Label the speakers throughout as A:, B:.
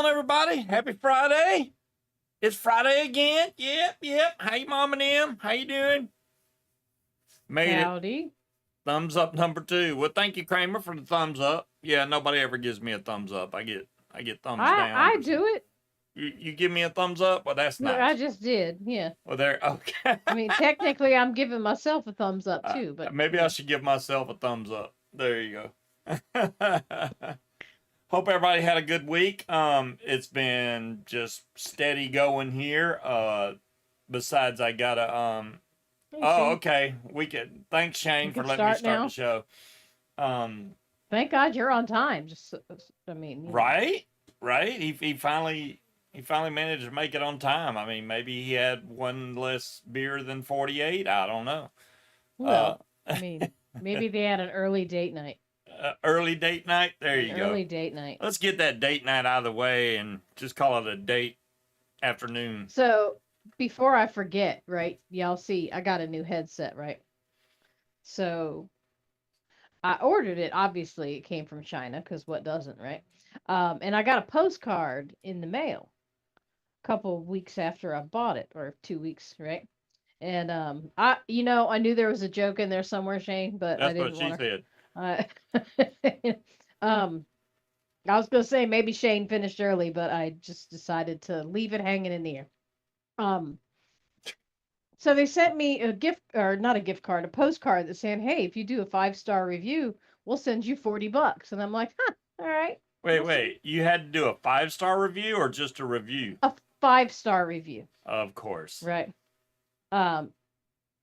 A: everybody. Happy Friday. It's Friday again. Yep. How you, Mom and them? How you doing? Made
B: Howdy.
A: it. Thumbs up number 2. Well, thank you, Kramer, for the thumbs up. Yeah, nobody ever gives me a thumbs up. I get thumbs down.
B: I do it.
A: You give me a thumbs up? Well, that's
B: No,
A: nice.
B: I just did. Yeah.
A: Well, there. Okay.
B: I mean, technically, I'm giving myself a thumbs up too, but
A: maybe I should give myself a thumbs up. There you go. Hope everybody had a good week. It's been just steady going here. Besides, I gotta
B: Hey,
A: oh,
B: Shane.
A: okay. We can. Thanks, Shane,
B: We
A: for
B: can
A: letting me
B: start
A: start
B: now.
A: the show.
B: Thank God you're on time. Just, I mean, you know.
A: Right. He finally managed to make it on time. I mean, maybe he had one less beer than 48. I don't know.
B: Well, I mean, maybe they had an early date night.
A: Early date night. There you go.
B: Early date night.
A: Let's get that date night out of the way and just call it a date afternoon.
B: So before I forget, right? Y'all see, I got a new headset, right? So I ordered it. Obviously, it came from China because what doesn't, right? And I got a postcard in the mail a couple of weeks after I bought it, or 2 weeks, right? And I knew there was a joke in there somewhere, Shane, but I
A: That's what
B: didn't
A: she
B: want
A: said.
B: to. I was gonna say maybe Shane finished early, but I just decided to leave it hanging in the air. Um, so they sent me a gift, or not a gift card, a postcard that saying, "Hey, if you do a 5-star review, we'll send you $40." And I'm like, "Huh, all right." We'll see.
A: Wait. You had to do a 5-star review or just a review?
B: A 5-star review,
A: Of course.
B: right? Um,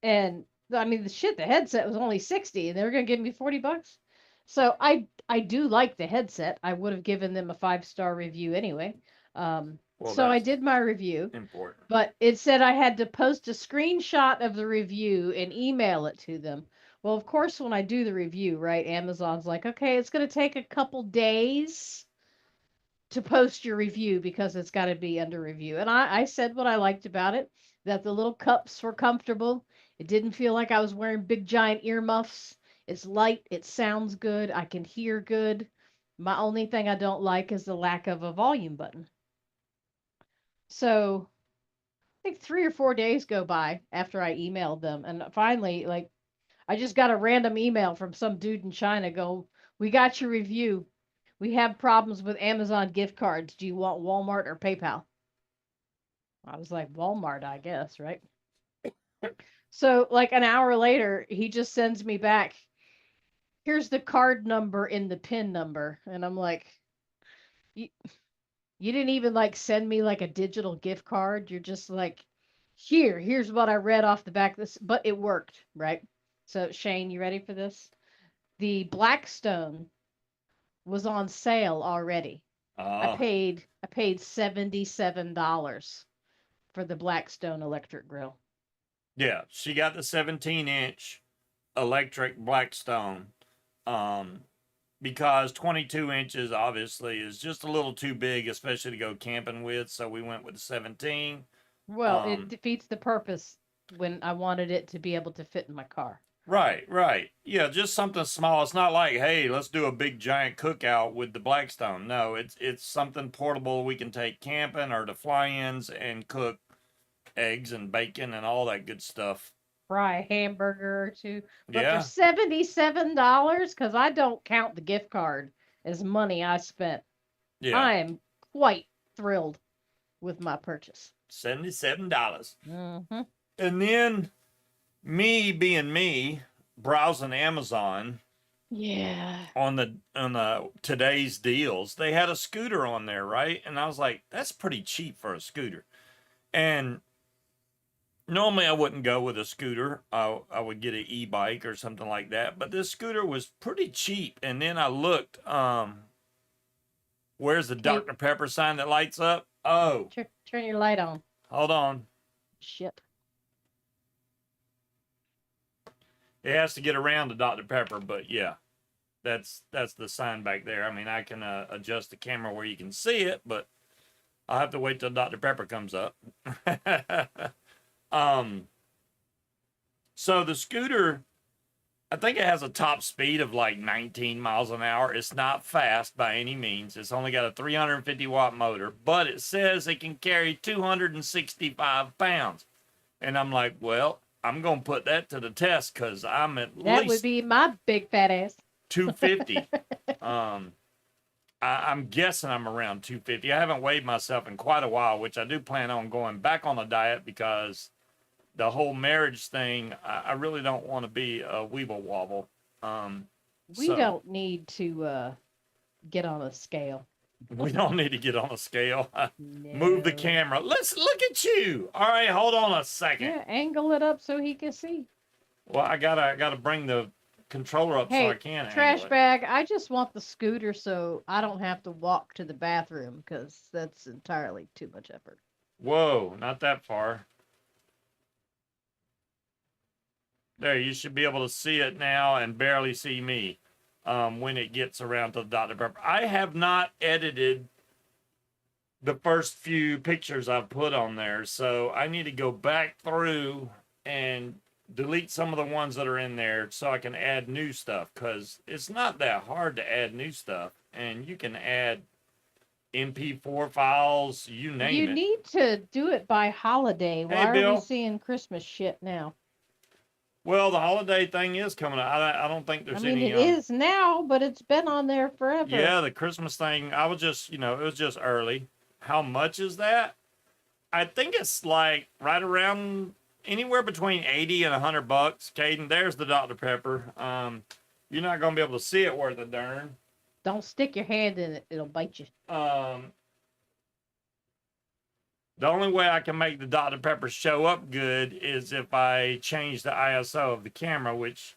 B: and I mean the headset was only 60 and they were gonna give me $40. So I do like the headset. I would have given them a 5-star review anyway.
A: Well,
B: So I
A: that's
B: did my review,
A: important.
B: but it said I had to post a screenshot of the review and email it to them. Well, of course, when I do the review, right, Amazon's like, okay, it's going to take a couple days to post your review because it's got to be under review. And I said what I liked about it, that the little cups were comfortable. It didn't feel like I was wearing big giant earmuffs. It's light, it sounds good, I can hear good. My only thing I don't like is the lack of a volume button. So I think 3 or 4 days go by after I emailed them, and finally, like, I just got a random email from some dude in China go, "We got your review. We have problems with Amazon gift cards. Do you want Walmart or PayPal?" I was like, Walmart, I guess, right? So, like an hour later, he just sends me back, "Here's the card number in the PIN number." And I'm like, you, you didn't even like send me like a digital gift card. You're just like, here's what I read off the back of this, but it worked, right? So, Shane, you ready for this? The Blackstone was on sale already. I
A: Oh,
B: paid $77 for the Blackstone electric grill.
A: yeah. She got the 17-inch electric Blackstone. Because 22 inches obviously is just a little too big, especially to go camping with. So we went with the 17.
B: Well, it defeats the purpose when I wanted it to be able to fit in my car.
A: Right. Yeah, just something small. It's not like, hey, let's do a big giant cookout with the Blackstone. No, it's something portable we can take camping or to fly-ins and cook eggs and bacon and all that good stuff.
B: Fry a hamburger or two. But for
A: Yeah.
B: $77, because I don't count the gift card as money I spent,
A: Yeah.
B: I am quite thrilled with my purchase.
A: $77.
B: Mm-hmm.
A: And then me being me, browsing Amazon
B: Yeah.
A: on the today's deals, they had a scooter on there, right? And I was like, that's pretty cheap for a scooter. And normally I wouldn't go with a scooter. I would get an e-bike or something like that. But this scooter was pretty cheap. And then I looked, where's the Dr. Pepper sign that lights up? Oh.
B: Turn your light on.
A: Hold on.
B: Shit.
A: It has to get around to Dr. Pepper, but yeah. That's the sign back there. I mean, I can adjust the camera where you can see it, but I'll have to wait till Dr. Pepper comes up. So the scooter, I think it has a top speed of like 19 miles an hour. It's not fast by any means. It's only got a 350 watt motor, but it says it can carry 265 pounds. And I'm like, well, I'm going to put that to the test because I'm at
B: That would
A: least
B: be my big fat ass.
A: 250. I'm guessing I'm around 250. I haven't weighed myself in quite a while, which I do plan on going back on a diet because the whole marriage thing, I really don't want to be a weeble wobble.
B: We
A: So
B: don't need to get on a scale.
A: we don't need to get on a scale. Move the
B: No.
A: camera. Let's look at you. All right, hold on a second.
B: Yeah, angle it up so he can see.
A: Well, I gotta bring the controller up so I
B: Hey,
A: can
B: trash
A: angle it.
B: bag, I just want the scooter so I don't have to walk to the bathroom because that's entirely too much effort.
A: Whoa, not that far. There, you should be able to see it now and barely see me when it gets around to the Dr. Pepper. I have not edited the first few pictures I've put on there, so I need to go back through and delete some of the ones that are in there so I can add new stuff, because it's not that hard to add new stuff, and you can add MP4 files, you name
B: You
A: it.
B: need to do it by holiday. Why are we
A: Bill.
B: seeing Christmas shit now?
A: Well, the holiday thing is coming up. I don't think
B: I
A: there's
B: mean,
A: any.
B: it is now, but it's been on there forever.
A: Yeah, the Christmas thing. I was just, it was just early. How much is that? I think it's like right around anywhere between 80 and $100. Caden, there's the Dr. Pepper. You're not gonna be able to see it worth a darn.
B: Don't stick your hand in it; it'll bite you.
A: The only way I can make the Dr. Pepper show up good is if I change the ISO of the camera, which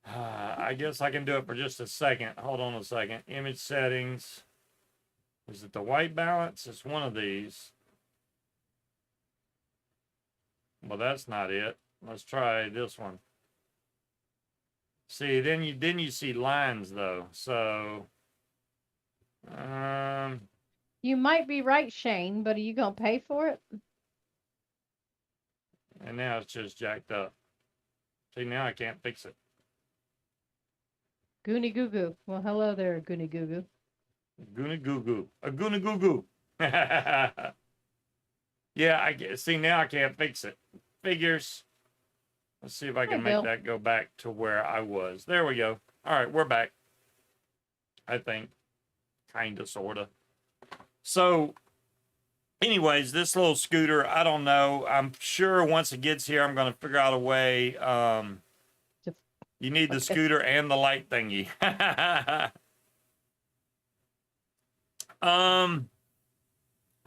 A: I guess I can do it for just a second. Hold on a second. Image settings. Is it the white balance? It's one of these. Well, that's not it. Let's try this one. See, then you see lines though. So,
B: You might be right, Shane, but are you gonna pay for it?
A: and now it's just jacked up. See, now I can't fix it.
B: Goonie goo goo. Well, hello there, Goonie goo goo.
A: Goony goo goo. A goony goo goo. Yeah, I get. See, now I can't fix it. Figures. Let's see if I can
B: Hi,
A: make
B: Bill.
A: that go back to where I was. There we go. All right, we're back. I think. Kinda, sorta. So, anyways, this little scooter, I don't know. I'm sure once it gets here, I'm going to figure out a way. You need the scooter and the light thingy.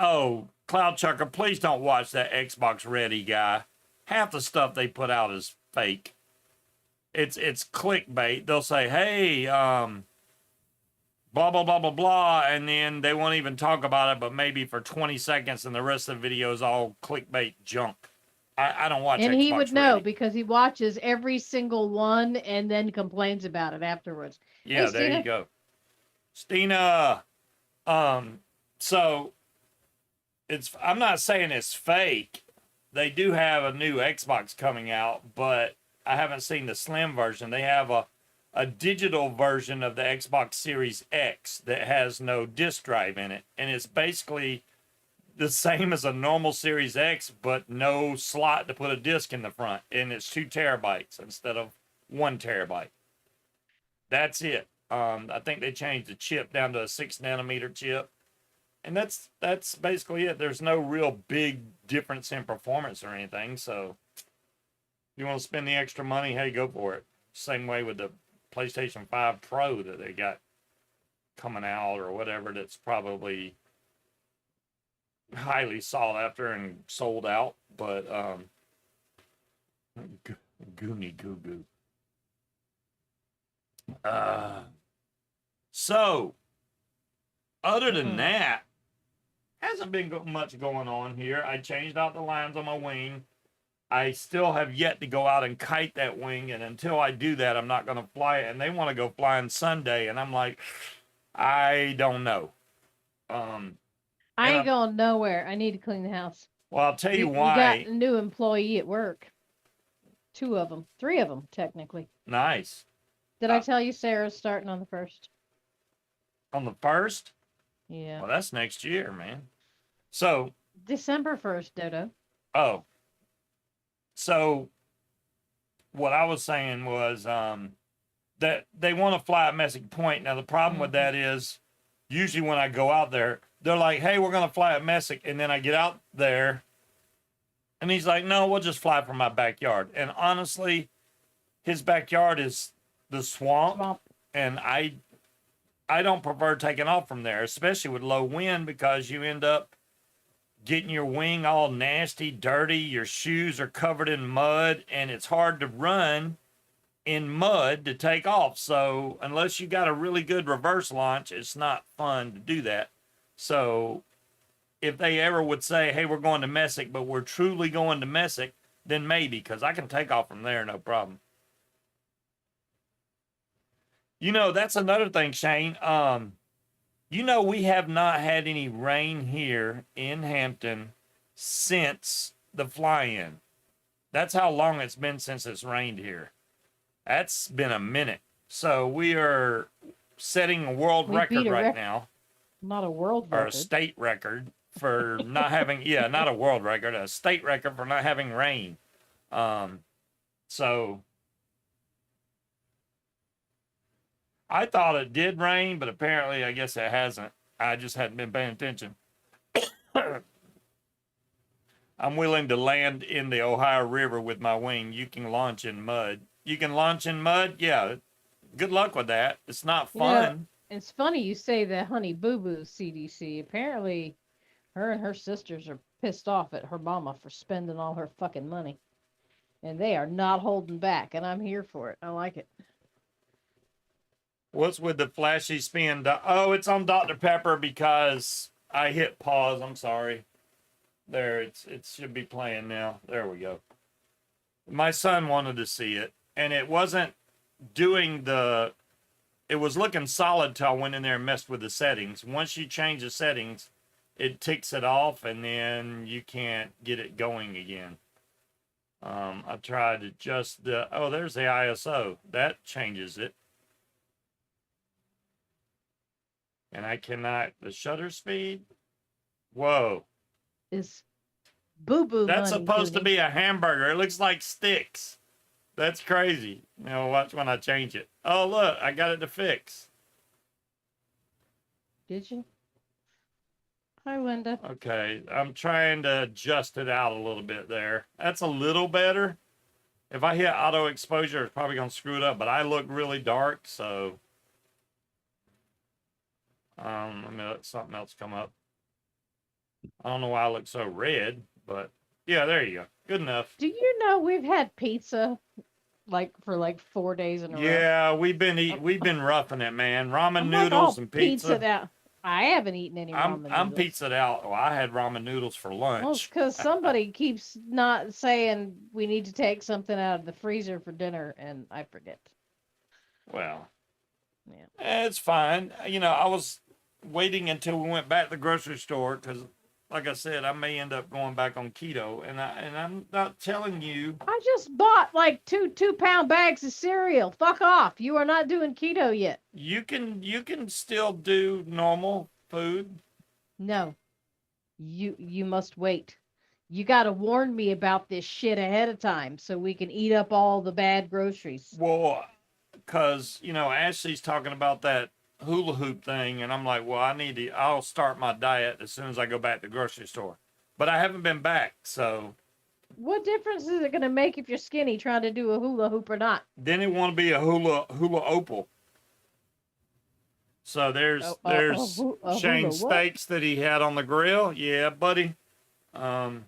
A: Oh, Cloud Chucker, please don't watch that Xbox Ready guy. Half the stuff they put out is fake. It's clickbait. They'll say, hey, blah, blah, blah, blah, blah, and then they won't even talk about it, but maybe for 20 seconds, and the rest of the video is all clickbait junk. I don't watch
B: And
A: Xbox
B: he would know
A: Ready.
B: because he watches every single one and then complains about it afterwards.
A: Yeah,
B: Hey,
A: there you
B: Stina.
A: go. Stina. So I'm not saying it's fake. They do have a new Xbox coming out, but I haven't seen the slim version. They have a digital version of the Xbox Series X that has no disc drive in it, and it's basically the same as a normal Series X, but no slot to put a disc in the front, and it's 2 terabytes instead of 1 terabyte. That's it. I think they changed the chip down to a 6 nanometer chip, and that's basically it. There's no real big difference in performance or anything. So, if you want to spend the extra money, hey, go for it. Same way with the PlayStation 5 Pro that they got coming out or whatever. That's probably highly sought after and sold out, but goony goo goo. So other than that, hasn't been much going on here. I changed out the lines on my wing. I still have yet to go out and kite that wing, and until I do that, I'm not going to fly it. And they want to go flying Sunday, and I'm like, I don't know.
B: I ain't going nowhere. I need to clean the house.
A: Well, I'll tell you
B: We got
A: why.
B: a new employee at work. 2 of them, 3 of them technically.
A: Nice.
B: Did I tell you Sarah's starting on the 1st?
A: On the 1st?
B: Yeah.
A: Well, that's next year, man. So,
B: December 1st, Dodo.
A: oh, so what I was saying was that they want to fly at Messick Point. Now, the problem with that is usually when I go out there, they're like, hey, we're going to fly at Messick. And then I get out there and he's like, no, we'll just fly from my backyard. And honestly, his backyard is the swamp. And I don't prefer taking off from there, especially with low wind, because you end up getting your wing all nasty, dirty. Your shoes are covered in mud, and it's hard to run in mud to take off. So unless you got a really good reverse launch, it's not fun to do that. So if they ever would say, hey, we're going to Messick, but we're truly going to Messick, then maybe, because I can take off from there, no problem. You know, that's another thing, Shane. You know, we have not had any rain here in Hampton since the fly-in. That's how long it's been since it's rained here. That's been a minute. So we are setting a world record right now.
B: Not a world record.
A: Or a state record for not having, yeah, not a world record, a state record for not having rain. So I thought it did rain, but apparently I guess it hasn't. I just hadn't been paying attention. I'm willing to land in the Ohio River with my wing. You can launch in mud. You can launch in mud? Yeah. Good luck with that. It's not fun.
B: Yeah, it's funny you say that Honey Boo Boo CDC. Apparently, her and her sisters are pissed off at her mama for spending all her fucking money. And they are not holding back, and I'm here for it. I like it.
A: What's with the flashy spin? Oh, it's on Dr. Pepper because I hit pause. I'm sorry. There, it should be playing now. There we go. My son wanted to see it, and it wasn't doing it was looking solid till I went in there and messed with the settings. Once you change the settings, it ticks it off, and then you can't get it going again. I tried to adjust there's the ISO. That changes it. And I cannot, the shutter speed? Whoa.
B: Is Boo Boo
A: That's
B: money
A: supposed to
B: Goonie.
A: be a hamburger. It looks like sticks. That's crazy. Now watch when I change it. Oh, look, I got it to fix.
B: Did you? Hi, Linda.
A: Okay, I'm trying to adjust it out a little bit there. That's a little better. If I hit auto exposure, it's probably going to screw it up, but I look really dark, so let me let something else come up. I don't know why I look so red, but yeah, there you go. Good enough.
B: Do you know we've had pizza for 4 days in a row?
A: Yeah, we've been roughing it, man. Ramen
B: I'm
A: noodles and pizza.
B: Out. I haven't eaten any ramen noodles.
A: I'm pizzaed out. Well, I had ramen noodles for lunch.
B: Well, it's because somebody keeps not saying we need to take something out of the freezer for dinner, and I forget.
A: Well,
B: yeah,
A: it's fine. You know, I was waiting until we went back to the grocery store because, like I said, I may end up going back on keto, and I'm not telling you.
B: I just bought like two 2-pound bags of cereal. Fuck off! You are not doing keto yet.
A: You can still do normal food.
B: No, you must wait. You got to warn me about this shit ahead of time so we can eat up all the bad groceries.
A: Well, because Ashley's talking about that hula hoop thing, and I'm like, well, I'll start my diet as soon as I go back to the grocery store. But I haven't been back, so.
B: What difference is it going to make if you're skinny trying to do a hula hoop or not?
A: Then it want to be a hula opal. So there's Shane's steaks that he had on the grill. Yeah, buddy. Didn't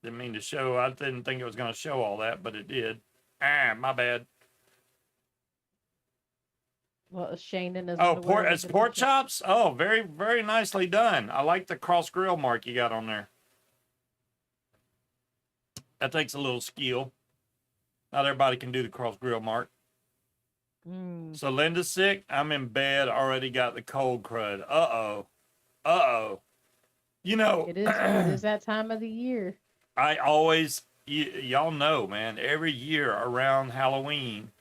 A: mean to show. I didn't think it was going to show all that, but it did. My bad.
B: Well, Shane and his.
A: It's pork chops. Oh, very, very nicely done. I like the cross grill mark you got on there. That takes a little skill. Not everybody can do the cross grill mark. So Linda's sick. I'm in bed. Already got the cold crud. Uh-oh.
B: It is that time of the year.
A: I always y'all know, man, every year around Halloween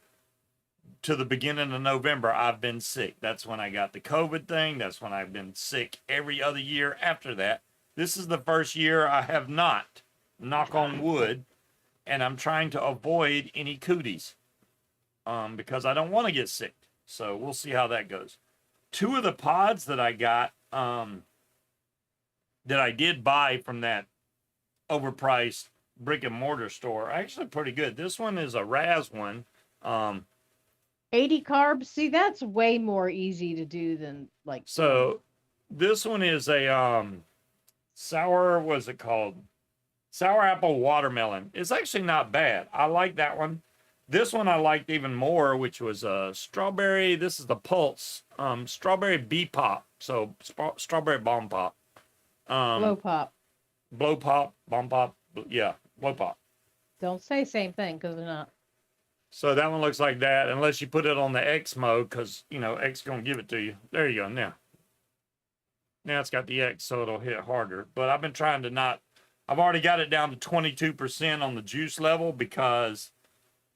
A: to the beginning of November, I've been sick. That's when I got the COVID thing. That's when I've been sick every other year after that. This is the first year I have not, knock on wood, and I'm trying to avoid any cooties because I don't want to get sick. So we'll see how that goes. Two of the pods that I got that I did buy from that overpriced brick and mortar store are actually pretty good. This one is a Raz one.
B: 80 carbs. See, that's way more easy to do than like.
A: So this one is a sour, what's it called? Sour apple watermelon. It's actually not bad. I like that one. This one I liked even more, which was strawberry. This is the Pulse strawberry bee pop. So strawberry bomb pop.
B: Blow pop.
A: Blow pop, bomb pop. Yeah, blow pop.
B: Don't say same thing because they're not.
A: So that one looks like that, unless you put it on the X mode, because, you know, X going to give it to you. There you go, now. Now it's got the X, so it'll hit harder. But I've been trying to not... I've already got it down to 22% on the juice level because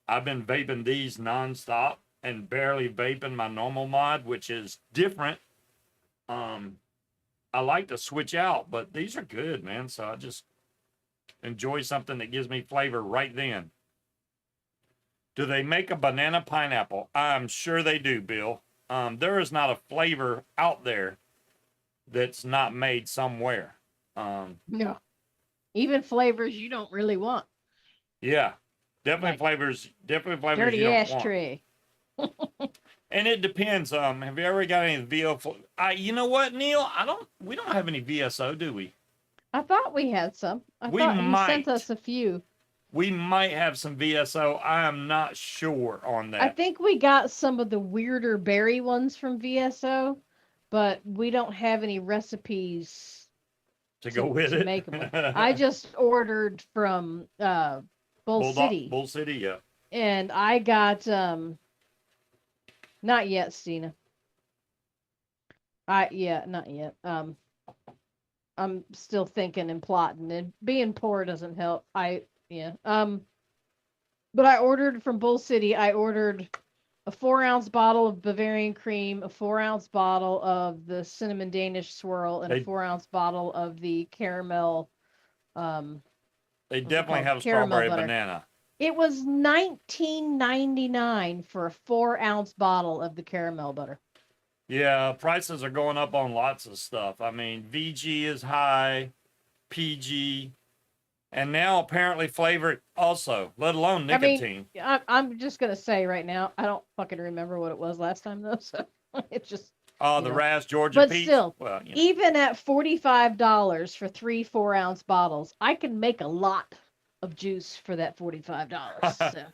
A: I've been vaping these nonstop and barely vaping my normal mod, which is different. I like to switch out, but these are good, man. So I just enjoy something that gives me flavor right then. Do they make a banana pineapple? I'm sure they do, Bill. There is not a flavor out there that's not made somewhere.
B: No. Even flavors you don't really want.
A: Yeah. Definitely
B: Like
A: flavors you
B: dirty
A: don't want.
B: ashtray.
A: And it depends. Have you ever got any VO? You know what, Neil? We don't have any VSO, do we?
B: I thought we had some. I
A: We
B: thought you
A: might.
B: sent us a few.
A: We might have some VSO. I am not sure on that.
B: I think we got some of the weirder berry ones from VSO, but we don't have any recipes
A: to go with
B: to
A: it.
B: make them. I just ordered from Bull City.
A: Bull City, yeah.
B: And I got not yet, Stina. Not yet. I'm still thinking and plotting, and being poor doesn't help. But I ordered from Bull City. I ordered a 4-ounce bottle of Bavarian cream, a 4-ounce bottle of the cinnamon Danish swirl, and a 4-ounce bottle of the caramel.
A: They definitely have
B: caramel
A: strawberry
B: butter.
A: banana.
B: It was $19.99 for a 4-ounce bottle of the caramel butter.
A: Yeah, prices are going up on lots of stuff. I mean, VG is high, PG, and now apparently flavor also, let alone nicotine.
B: I mean, I'm just going to say right now, I don't fucking remember what it was last time, though, so it's just...
A: Oh, the Raz Georgia Peach?
B: But still,
A: well,
B: even at $45 for 3 4-ounce bottles, I can make a lot of juice for that $45. So.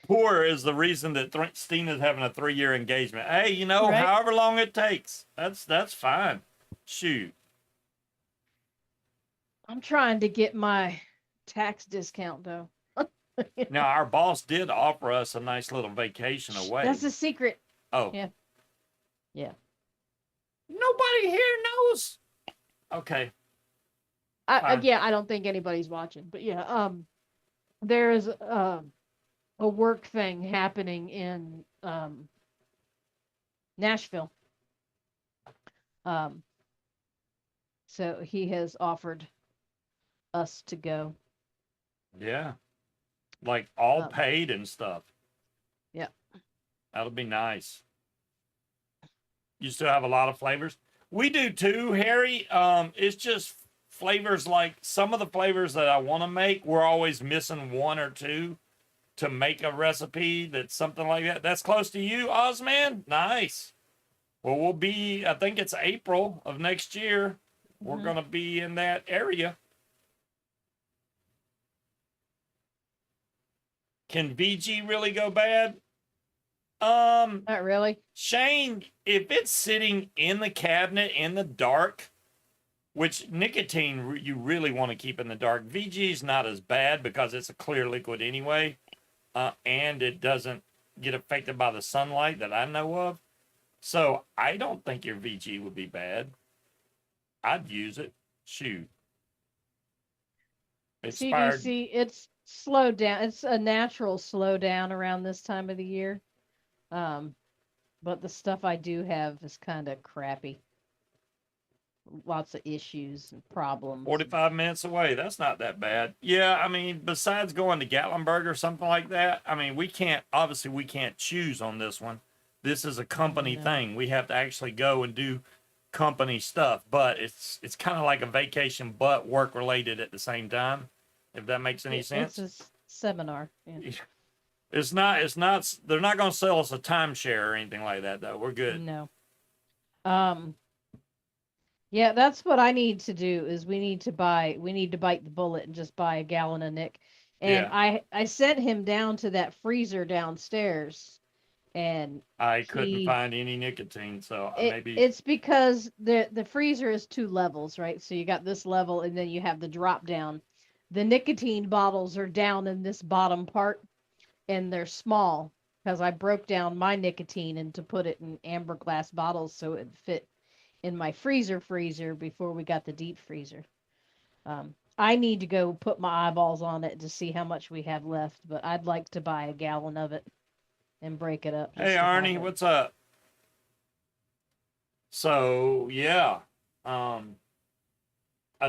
A: Poor is the reason that Stina's having a 3-year engagement. Hey, you know,
B: Right?
A: however long it takes, that's fine. Shoot.
B: I'm trying to get my tax discount, though.
A: Now, our boss did offer us a nice little vacation away.
B: That's a secret.
A: Oh.
B: Yeah. Yeah.
A: Nobody here knows. Okay.
B: Yeah, I don't think anybody's watching, but yeah, there's a work thing happening in Nashville. So he has offered us to go.
A: Yeah. Like all paid and stuff.
B: Yeah.
A: That'll be nice. You still have a lot of flavors? We do too, Harry. It's just flavors like some of the flavors that I want to make, we're always missing 1 or 2 to make a recipe that's something like that. That's close to you, Ozman? Nice. Well, we'll be, I think it's April of next year. We're going to be in that area. Can VG really go bad?
B: Not really.
A: Shane, if it's sitting in the cabinet in the dark, which nicotine you really want to keep in the dark, VG is not as bad because it's a clear liquid anyway, and it doesn't get affected by the sunlight that I know of. So I don't think your VG would be bad. I'd use it. Shoot.
B: CDC, it's slowed down. It's a natural slowdown around this time of the year. Um, but the stuff I do have is kind of crappy. Lots of issues and problems.
A: 45 minutes away. That's not that bad. Yeah, I mean, besides going to Gatlinburg or something like that, I mean, obviously, we can't choose on this one. This is a company
B: No.
A: thing. We have to actually go and do company stuff, but it's kind of like a vacation, but work related at the same time, if that makes any
B: It's
A: sense.
B: a seminar. Yeah.
A: They're not going to sell us a timeshare or anything like that, though. We're good.
B: No. Um, yeah, that's what I need to do is we need to bite the bullet and just buy a gallon of Nick. And
A: Yeah.
B: I sent him down to that freezer downstairs and
A: I couldn't find any nicotine, so maybe.
B: it's because the freezer is two levels, right? So you got this level and then you have the drop down. The nicotine bottles are down in this bottom part and they're small because I broke down my nicotine and to put it in amber glass bottles so it fit in my freezer before we got the deep freezer. I need to go put my eyeballs on it to see how much we have left, but I'd like to buy a gallon of it and break it up.
A: Hey Arnie, what's up? So yeah, I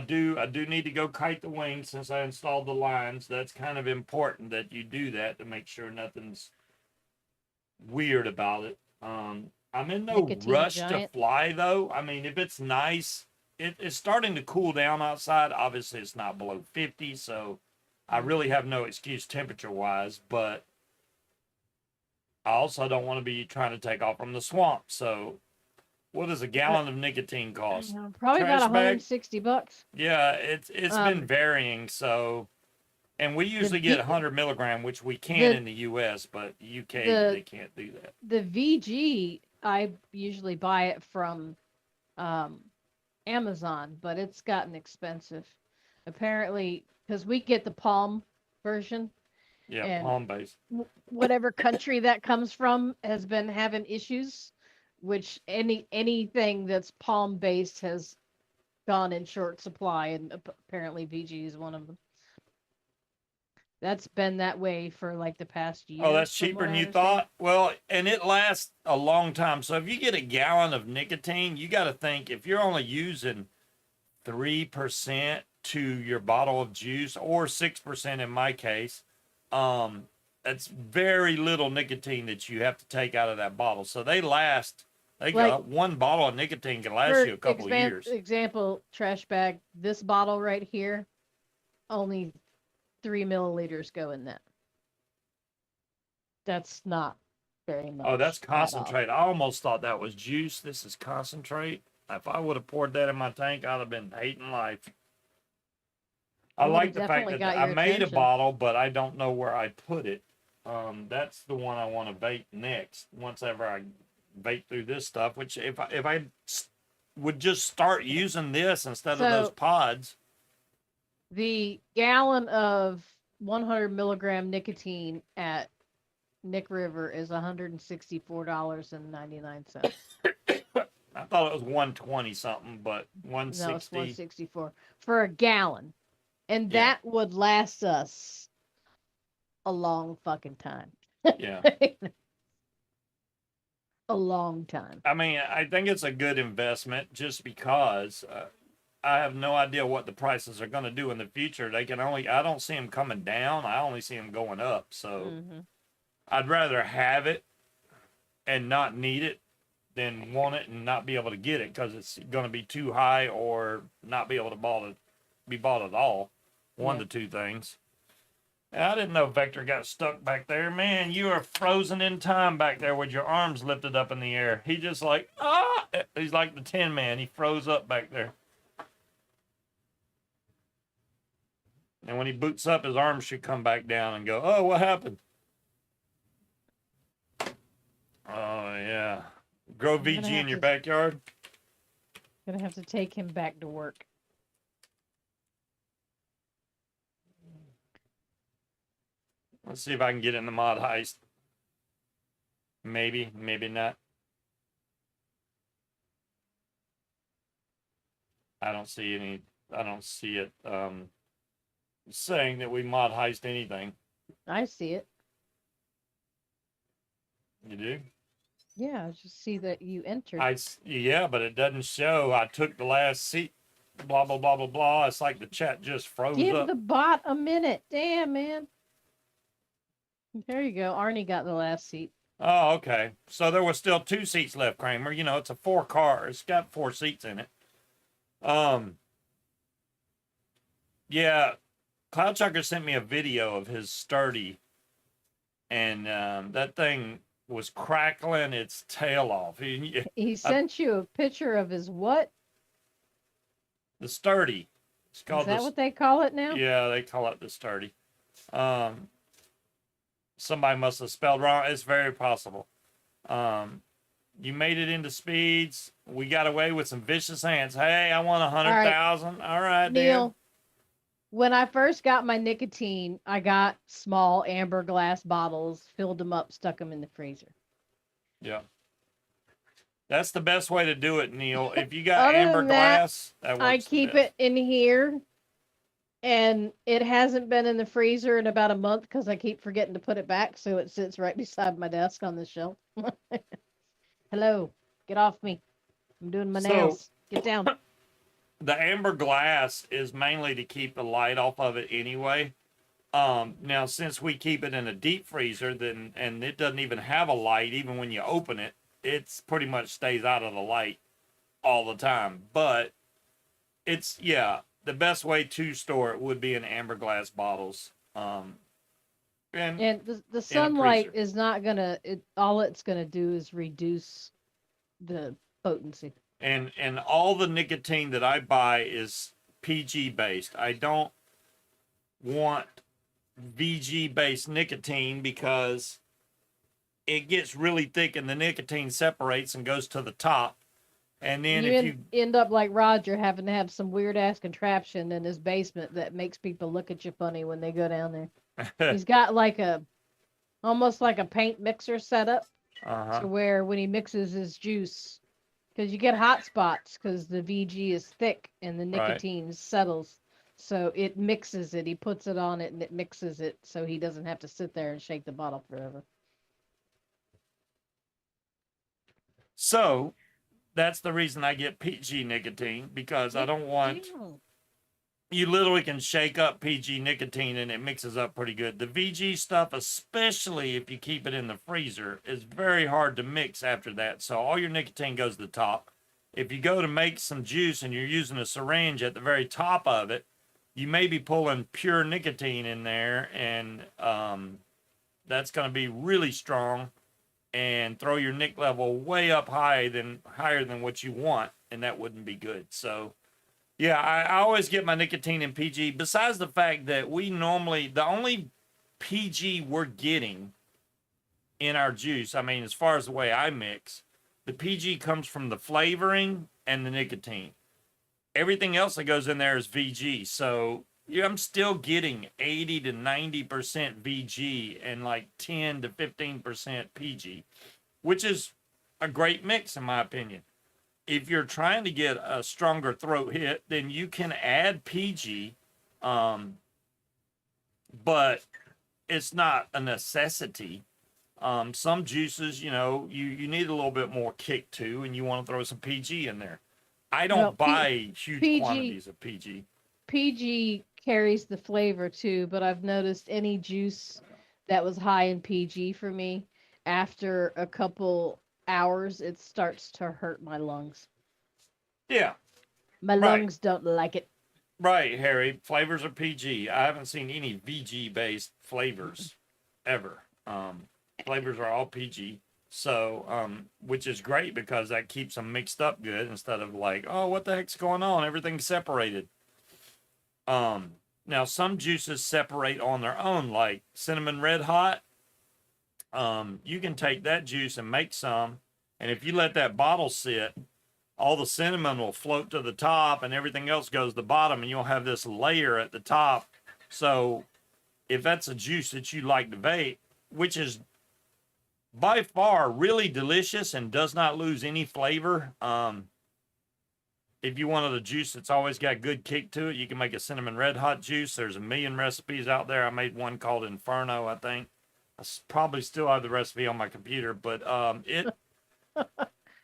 A: do need to go kite the wings since I installed the lines. That's kind of important that you do that to make sure nothing's weird about it. I'm in no
B: Nicotine
A: rush
B: giant.
A: to fly though. I mean, if it's nice, it's starting to cool down outside. Obviously, it's not below 50, so I really have no excuse temperature wise. But I also don't want to be trying to take off from the swamp. So, what does a gallon of nicotine cost?
B: Probably
A: Trash
B: about
A: bag?
B: $160.
A: Yeah, it's been varying. So, and we usually get 100 milligram, which we can in the U.S., but UK they can't do that.
B: The VG, I usually buy it from Amazon, but it's gotten expensive. Apparently, because we get the Palm version.
A: Yeah,
B: And
A: palm based.
B: whatever country that comes from has been having issues, which anything that's palm based has gone in short supply, and apparently VG is one of them. That's been that way for like the past year.
A: Oh, that's cheaper than you thought? Well, and it lasts a long time. So if you get a gallon of nicotine, you got to think if you're only using 3% to your bottle of juice or 6% in my case, that's very little nicotine that you have to take out of that bottle. So they last. One bottle of nicotine can last you a couple of years.
B: Example, trash bag. This bottle right here, only 3 milliliters go in that. That's not very much.
A: Oh, that's concentrate. I almost thought that was juice. This is concentrate. If I would have poured that in my tank, I'd have been hating life. I like the fact that I made a bottle, but I don't know where I put it. That's the one I want to bait next. Once ever I bait through this stuff, which if I would just start using this instead of those pods.
B: The gallon of 100 milligram nicotine at Nick River is $164.99.
A: I thought it was 120 something, but 160.
B: No, it's 164 for a gallon. And that would last us a long fucking time.
A: Yeah.
B: A long time.
A: I mean, I think it's a good investment just because I have no idea what the prices are going to do in the future. I don't see them coming down. I only see them going up. So I'd rather have it and not need it than want it and not be able to get it because it's going to be too high or not be able to be bought at all. One of the two things. And I didn't know Vector got stuck back there. Man, you are frozen in time back there with your arms lifted up in the air. He just like, he's like the Tin Man. He froze up back there. And when he boots up, his arms should come back down and go, oh, what happened? Oh, yeah. Grow VG in your backyard?
B: Gonna have to take him back to work.
A: Let's see if I can get in the mod heist. Maybe, maybe not. I don't see it. saying that we mod heist anything.
B: I see it.
A: You do?
B: Yeah, I just see that you entered.
A: Yeah, but it doesn't show. I took the last seat. Blah blah blah blah blah. It's like the chat just froze
B: Give
A: up.
B: the bot a minute. Damn, man. There you go. Arnie got the last seat.
A: Oh, okay. So there was still 2 seats left, Kramer. You know, it's a 4 car. It's got 4 seats in it. Yeah, Cloud Chucker sent me a video of his sturdy, and that thing was crackling its tail off.
B: He sent you a picture of his what?
A: The sturdy. It's called
B: Is that what they call it now?
A: Yeah, they call it the sturdy. Somebody must have spelled wrong. It's very possible. You made it into speeds. We got away with some vicious hands. Hey, I want 100,000. All right,
B: Neil.
A: dude.
B: When I first got my nicotine, I got small amber glass bottles, filled them up, stuck them in the freezer.
A: Yeah. That's the best way to do it, Neil. If you got amber glass, that works.
B: I keep it in here, and it hasn't been in the freezer in about a month because I keep forgetting to put it back, so it sits right beside my desk on the shelf. Hello, get off me. I'm doing my nails. Get down.
A: The amber glass is mainly to keep the light off of it anyway. Now, since we keep it in a deep freezer, and it doesn't even have a light, even when you open it, it's pretty much stays out of the light all the time. But it's, yeah, the best way to store it would be in amber glass bottles. And
B: the sunlight is not gonna. All it's gonna do is reduce the potency.
A: And all the nicotine that I buy is PG based. I don't want VG based nicotine because it gets really thick and the nicotine separates and goes to the top. And then you
B: end up like Roger having to have some weird ass contraption in his basement that makes people look at you funny when they go down there. He's got like almost like a paint mixer setup to where when he mixes his juice, because you get hot spots because the VG is thick and the nicotine settles. So it mixes it. He puts it on it and it mixes it so he doesn't have to sit there and shake the bottle forever.
A: So that's the reason I get PG nicotine, because I don't want... You literally can shake up PG nicotine and it mixes up pretty good. The VG stuff, especially if you keep it in the freezer, is very hard to mix after that. So all your nicotine goes to the top. If you go to make some juice and you're using a syringe at the very top of it, you may be pulling pure nicotine in there, and that's going to be really strong and throw your nic level way up higher than what you want, and that wouldn't be good. So yeah, I always get my nicotine in PG, besides the fact that the only PG we're getting in our juice, I mean, as far as the way I mix, the PG comes from the flavoring and the nicotine. Everything else that goes in there is VG. So yeah, I'm still getting 80 to 90% VG and like 10 to 15% PG, which is a great mix in my opinion. If you're trying to get a stronger throat hit, then you can add PG, but it's not a necessity. Some juices, you need a little bit more kick too, and you want to throw some PG in there. I don't buy huge quantities of PG.
B: PG carries the flavor too, but I've noticed any juice that was high in PG for me, after a couple hours, it starts to hurt my lungs.
A: Yeah.
B: My lungs don't like it.
A: Right, Harry. Flavors are PG. I haven't seen any VG based flavors ever. Flavors are all PG. So, which is great because that keeps them mixed up good instead of like, oh, what the heck's going on? Everything's separated. Now some juices separate on their own, like cinnamon red hot. You can take that juice and make some, and if you let that bottle sit, all the cinnamon will float to the top and everything else goes to the bottom, and you'll have this layer at the top. So if that's a juice that you like to vape, which is by far really delicious and does not lose any flavor, if you wanted a juice that's always got good kick to it, you can make a cinnamon red hot juice. There's a million recipes out there. I made one called Inferno, I think. Probably still have the recipe on my computer, but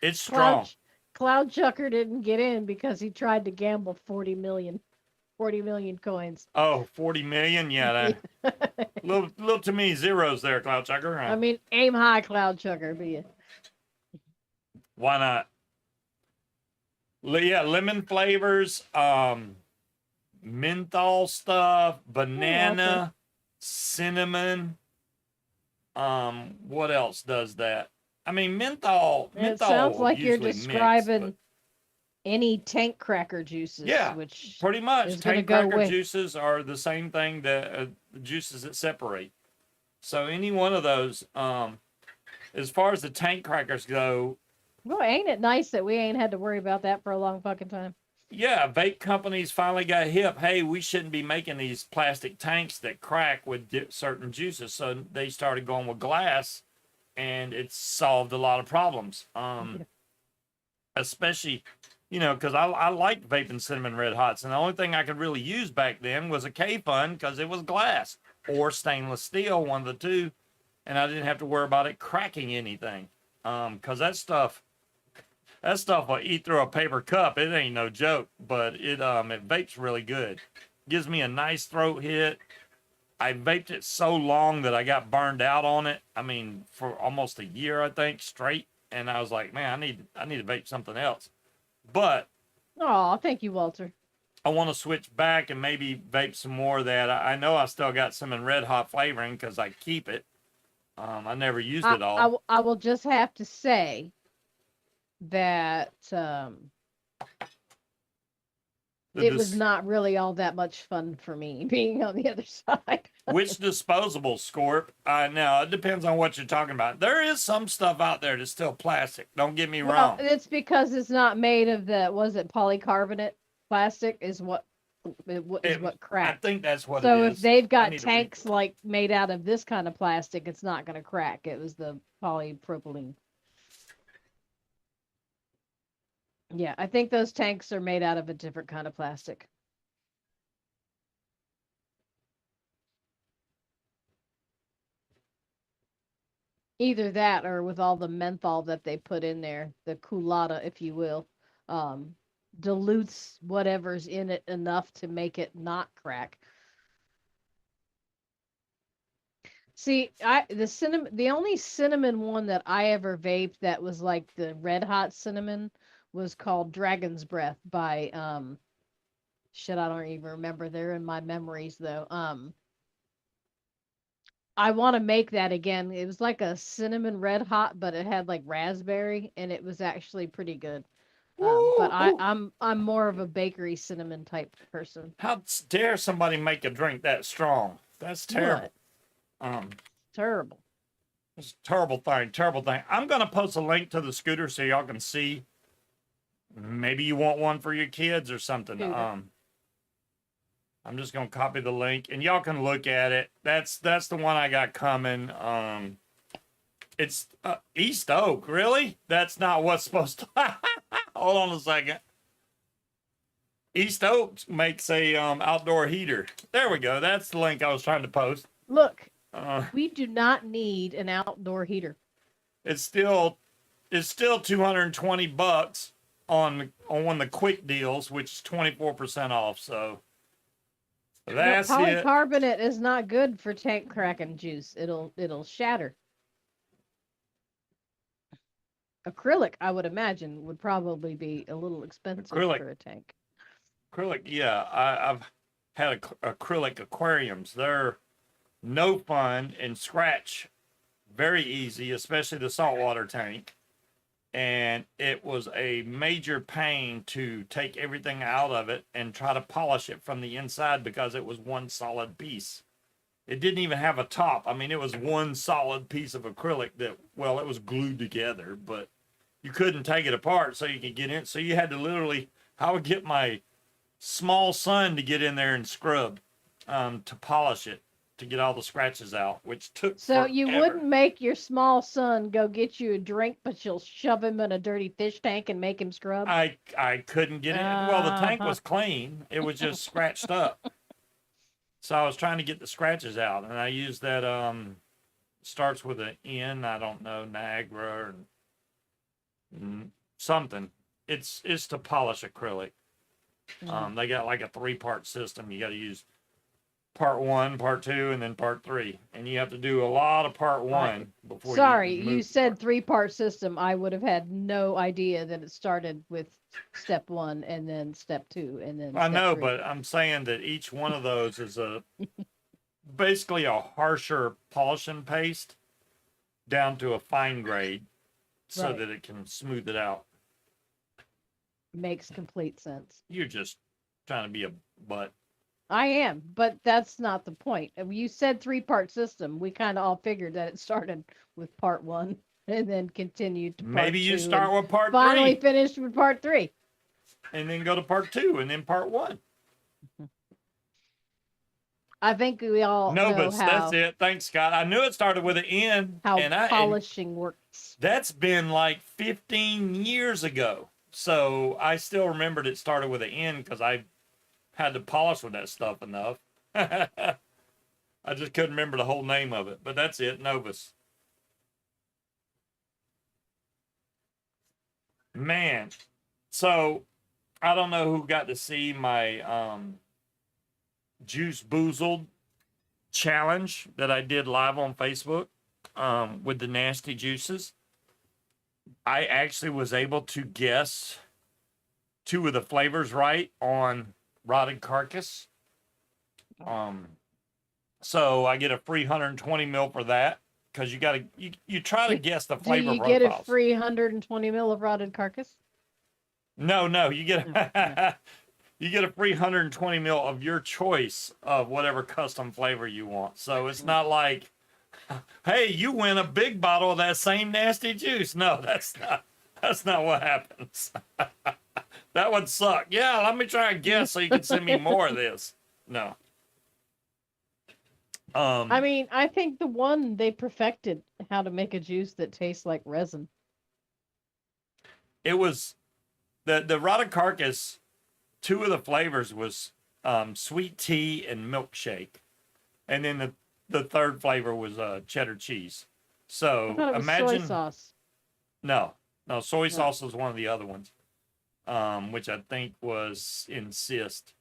A: it's strong.
B: Cloud Chucker didn't get in because he tried to gamble 40 million coins.
A: Oh, 40 million? Yeah, that, little too many zeros there, Cloud Chucker.
B: I mean, aim high, Cloud Chucker, be it.
A: Why not? Yeah, lemon flavors, menthol stuff, banana, cinnamon. What else does that? I mean, menthol.
B: It sounds like you're describing
A: mix,
B: any tank cracker juices.
A: Yeah,
B: which
A: pretty much. Tank cracker juices are the same thing that the juices that separate. So any one of those. As far as the tank crackers go.
B: Well, ain't it nice that we ain't had to worry about that for a long fucking time?
A: Yeah, vape companies finally got hip. Hey, we shouldn't be making these plastic tanks that crack with certain juices. So they started going with glass, and it's solved a lot of problems. Especially, because I liked vaping cinnamon red hots, and the only thing I could really use back then was a K-Fun because it was glass or stainless steel, one of the two, and I didn't have to worry about it cracking anything. Because that stuff will eat through a paper cup. It ain't no joke, but it vapes really good. Gives me a nice throat hit. I vaped it so long that I got burned out on it. I mean, for almost a year, I think, straight. And I was like, man, I need to vape something else. But
B: oh, thank you, Walter.
A: I want to switch back and maybe vape some more of that. I know I still got some in red hot flavoring because I keep it. I never used it all.
B: I will just have to say that it was not really all that much fun for me being on the other side.
A: Which disposable, Scorp? Now, it depends on what you're talking about. There is some stuff out there that's still plastic. Don't get me wrong.
B: It's because it's not made of polycarbonate plastic is what cracked.
A: I think that's what
B: so
A: it is.
B: If they've got tanks like made out of this kind of plastic, it's not going to crack. It was the polypropylene. Yeah, I think those tanks are made out of a different kind of plastic. Either that or with all the menthol that they put in there, the culotta, if you will, dilutes whatever's in it enough to make it not crack. See, the only cinnamon one that I ever vaped that was like the red hot cinnamon was called Dragon's Breath by shit, I don't even remember. They're in my memories though. I want to make that again. It was like a cinnamon red hot, but it had like raspberry, and it was actually pretty good. But I'm more of a bakery cinnamon type person.
A: How dare somebody make a drink that strong? That's terrible.
B: Terrible.
A: It's a terrible thing. I'm gonna post a link to the scooter so y'all can see. Maybe you want one for your kids or something. I'm just gonna copy the link and y'all can look at it. That's the one I got coming. It's East Oak. Really? That's not what's supposed to. Hold on a second. East Oak makes a outdoor heater. There we go. That's the link I was trying to post.
B: Look, we do not need an outdoor heater.
A: It's still $220 on one of the quick deals, which is 24% off. So that's
B: polycarbonate is not good for tank cracking juice. It'll shatter. Acrylic, I would imagine, would probably be a little expensive for a tank.
A: Acrylic, yeah. I've had acrylic aquariums. They're no fun and scratch very easy, especially the saltwater tank. And it was a major pain to take everything out of it and try to polish it from the inside because it was one solid piece. It didn't even have a top. I mean, it was one solid piece of acrylic that, well, it was glued together, but you couldn't take it apart so you could get in. So you had to literally, I would get my small son to get in there and scrub to polish it. to get all the scratches out, which took
B: So
A: forever.
B: you wouldn't make your small son go get you a drink, but you'll shove him in a dirty fish tank and make him scrub?
A: I couldn't get it. Well, the tank
B: Uh-huh.
A: was clean. It was just scratched up. So I was trying to get the scratches out, and I used that starts with an N. I don't know, Niagara or something. It's to polish acrylic. They got like a 3-part system. You got to use part 1, part 2, and then part 3, and you have to do a lot of part 1 before
B: Sorry,
A: you
B: you
A: move.
B: said 3-part system. I would have had no idea that it started with step 1 and then step 2 and then
A: I
B: step
A: know,
B: 3.
A: but I'm saying that each one of those is basically a harsher polishing paste down to a fine grade so
B: Right.
A: that it can smooth it out.
B: Makes complete sense.
A: You're just trying to be a butt.
B: I am, but that's not the point. You said 3-part system. We kind of all figured that it started with part 1 and then continued to part 2.
A: Maybe you start with part
B: finally
A: 3
B: finished with part 3.
A: and then go to part 2 and then part 1.
B: I think we all
A: No,
B: know
A: but that's
B: how
A: it. Thanks, Scott. I knew it started with an N, and
B: polishing works.
A: that's been like 15 years ago. So I still remembered it started with an N because I had to polish with that stuff enough. I just couldn't remember the whole name of it, but that's it, Novus. Man, so I don't know who got to see my Juice Boozled challenge that I did live on Facebook with the nasty juices. I actually was able to guess 2 of the flavors right on Rotted Carcass. So I get a free 120 mil for that because you try to guess the flavor
B: Do you get
A: profiles.
B: a free 120 mil of Rotted Carcass?
A: No, you get
B: No.
A: you get a free 120 mil of your choice of whatever custom flavor you want. So it's not like, hey, you win a big bottle of that same nasty juice. No, that's not what happens. That would suck. Yeah, let me try and guess so you can send me more of this. No.
B: I mean, I think the one they perfected how to make a juice that tastes like resin.
A: It was the Rotted Carcass. 2 of the flavors was sweet tea and milkshake, and then the third flavor was cheddar cheese. So
B: I thought it was
A: imagine
B: soy sauce.
A: No, soy sauce was one of the other ones, which I think was Insist.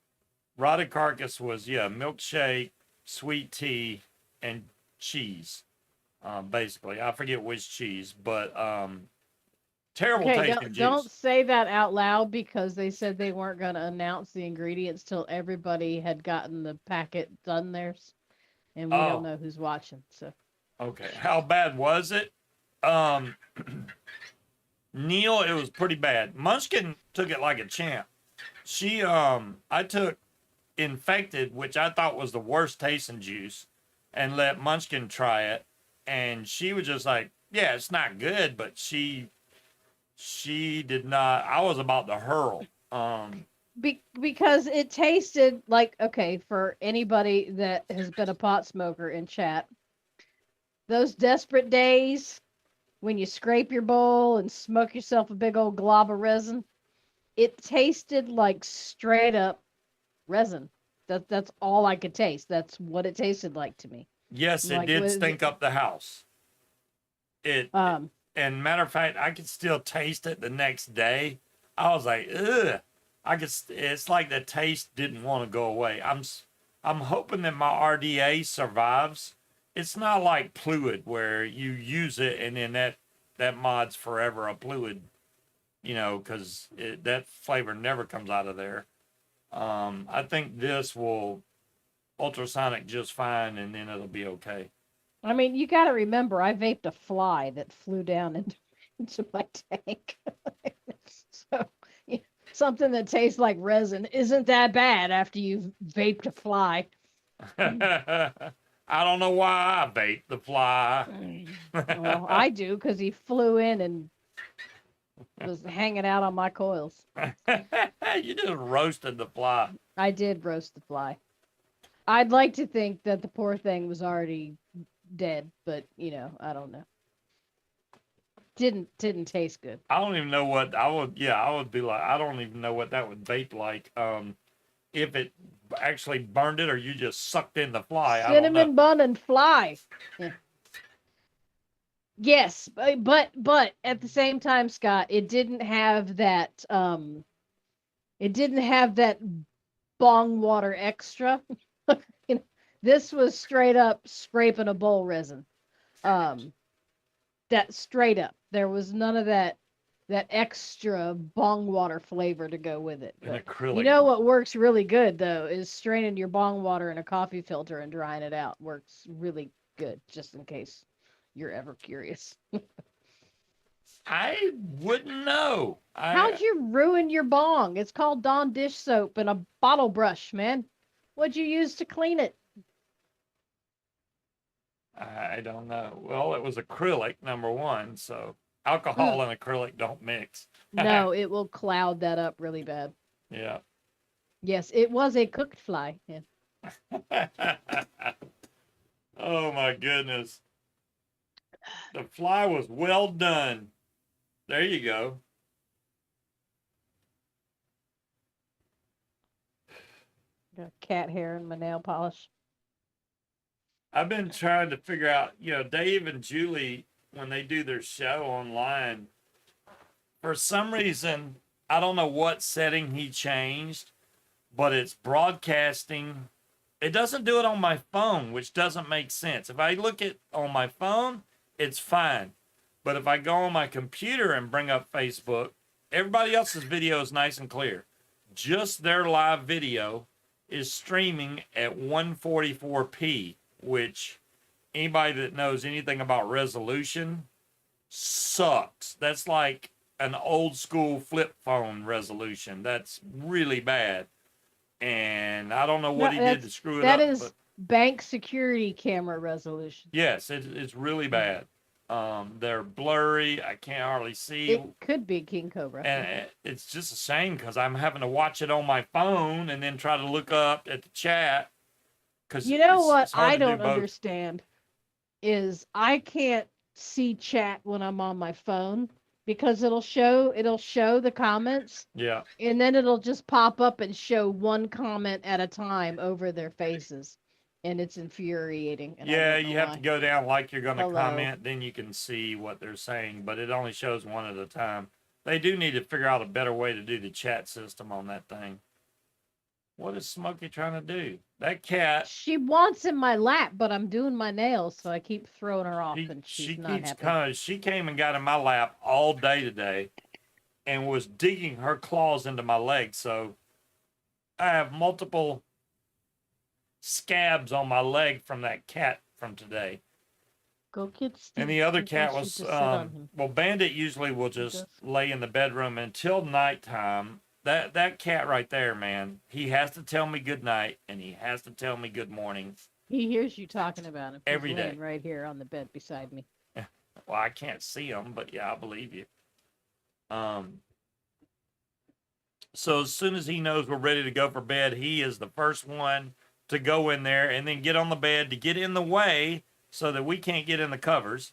A: Rotted Carcass was milkshake, sweet tea, and cheese. Basically, I forget which cheese, but terrible
B: Okay,
A: tasting juice.
B: don't say that out loud because they said they weren't going to announce the ingredients till everybody had gotten the packet done theirs, and we don't know who's watching. So
A: okay, how bad was it? Neil, it was pretty bad. Munchkin took it like a champ. I took Infected, which I thought was the worst tasting juice, and let Munchkin try it, and she was just like, yeah, it's not good, but she did not. I was about to hurl.
B: because it tasted like, okay, for anybody that has been a pot smoker in chat, those desperate days when you scrape your bowl and smoke yourself a big old glob of resin, it tasted like straight up resin. That's all I could taste. That's what it tasted like to me.
A: Yes, it
B: Like,
A: did stink up the house. And matter of fact, I could still taste it the next day. I was like, ugh. It's like the taste didn't want to go away. I'm hoping that my RDA survives. It's not like fluid where you use it and then that mod's forever a fluid, because that flavor never comes out of there. I think this will ultrasonic just fine, and then it'll be okay.
B: I mean, you got to remember, I vaped a fly that flew down into my tank. So something that tastes like resin isn't that bad after you've vaped a fly.
A: I don't know why I bait the fly.
B: Well, I do because he flew in and was hanging out on my coils.
A: You just roasted the fly.
B: I did roast the fly. I'd like to think that the poor thing was already dead, but I don't know. Didn't taste good.
A: I don't even know what I would. Yeah, I would be like. I don't even know what that would vape like. If it actually burned it or you just sucked in the fly. I don't know.
B: Cinnamon bun and fly. Yeah. Yes, but at the same time, Scott, it didn't have that bong water extra. You know, this was straight up scraping a bowl resin. Um, that straight up. There was none of that extra bong water flavor to go with it.
A: An
B: But
A: acrylic.
B: what works really good though is straining your bong water in a coffee filter and drying it out. Works really good, just in case you're ever curious.
A: I wouldn't know.
B: How'd you ruin your bong? It's called Dawn dish soap and a bottle brush, man. What'd you use to clean it?
A: I don't know. Well, it was acrylic, number one, so alcohol and acrylic don't mix.
B: No, it will cloud that up really bad.
A: Yeah.
B: Yes, it was a cooked fly. Yeah.
A: Oh my goodness. The fly was well done. There you go.
B: Got cat hair in my nail polish.
A: I've been trying to figure out, Dave and Julie, when they do their show online, for some reason, I don't know what setting he changed, but it's broadcasting. It doesn't do it on my phone, which doesn't make sense. If I look at on my phone, it's fine. But if I go on my computer and bring up Facebook, everybody else's video is nice and clear. Just their live video is streaming at 144p, which anybody that knows anything about resolution sucks. That's like an old school flip phone resolution. That's really bad. And I don't know what he did to screw it up.
B: That is bank security camera resolution.
A: Yes, it's really bad. They're blurry. I can't hardly see.
B: It could be King Cobra.
A: And it's just a shame because I'm having to watch it on my phone and then try to look up at the chat. Because
B: what I don't understand is I can't see chat when I'm on my phone because it'll show the comments.
A: Yeah.
B: And then it'll just pop up and show one comment at a time over their faces. And it's infuriating. And
A: yeah, you have
B: why.
A: to go down like you're going to comment, then you can see what they're saying, but it only shows one at a time. They do need to figure out a better way to do the chat system on that thing. What is Smokey trying to do? That cat.
B: She wants in my lap, but I'm doing my nails, so I keep throwing her off, and she's not happy.
A: She came and got in my lap all day today and was digging her claws into my leg. So I have multiple scabs on my leg from that cat from today.
B: Go get Steve.
A: And the other cat was, well, Bandit usually will just lay in the bedroom until nighttime. That cat right there, man, he has to tell me good night and he has to tell me good morning.
B: He hears you talking about him.
A: Every day.
B: Right here on the bed beside me.
A: Well, I can't see him, but yeah, I believe you. So as soon as he knows we're ready to go for bed, he is the first one to go in there and then get on the bed to get in the way so that we can't get in the covers.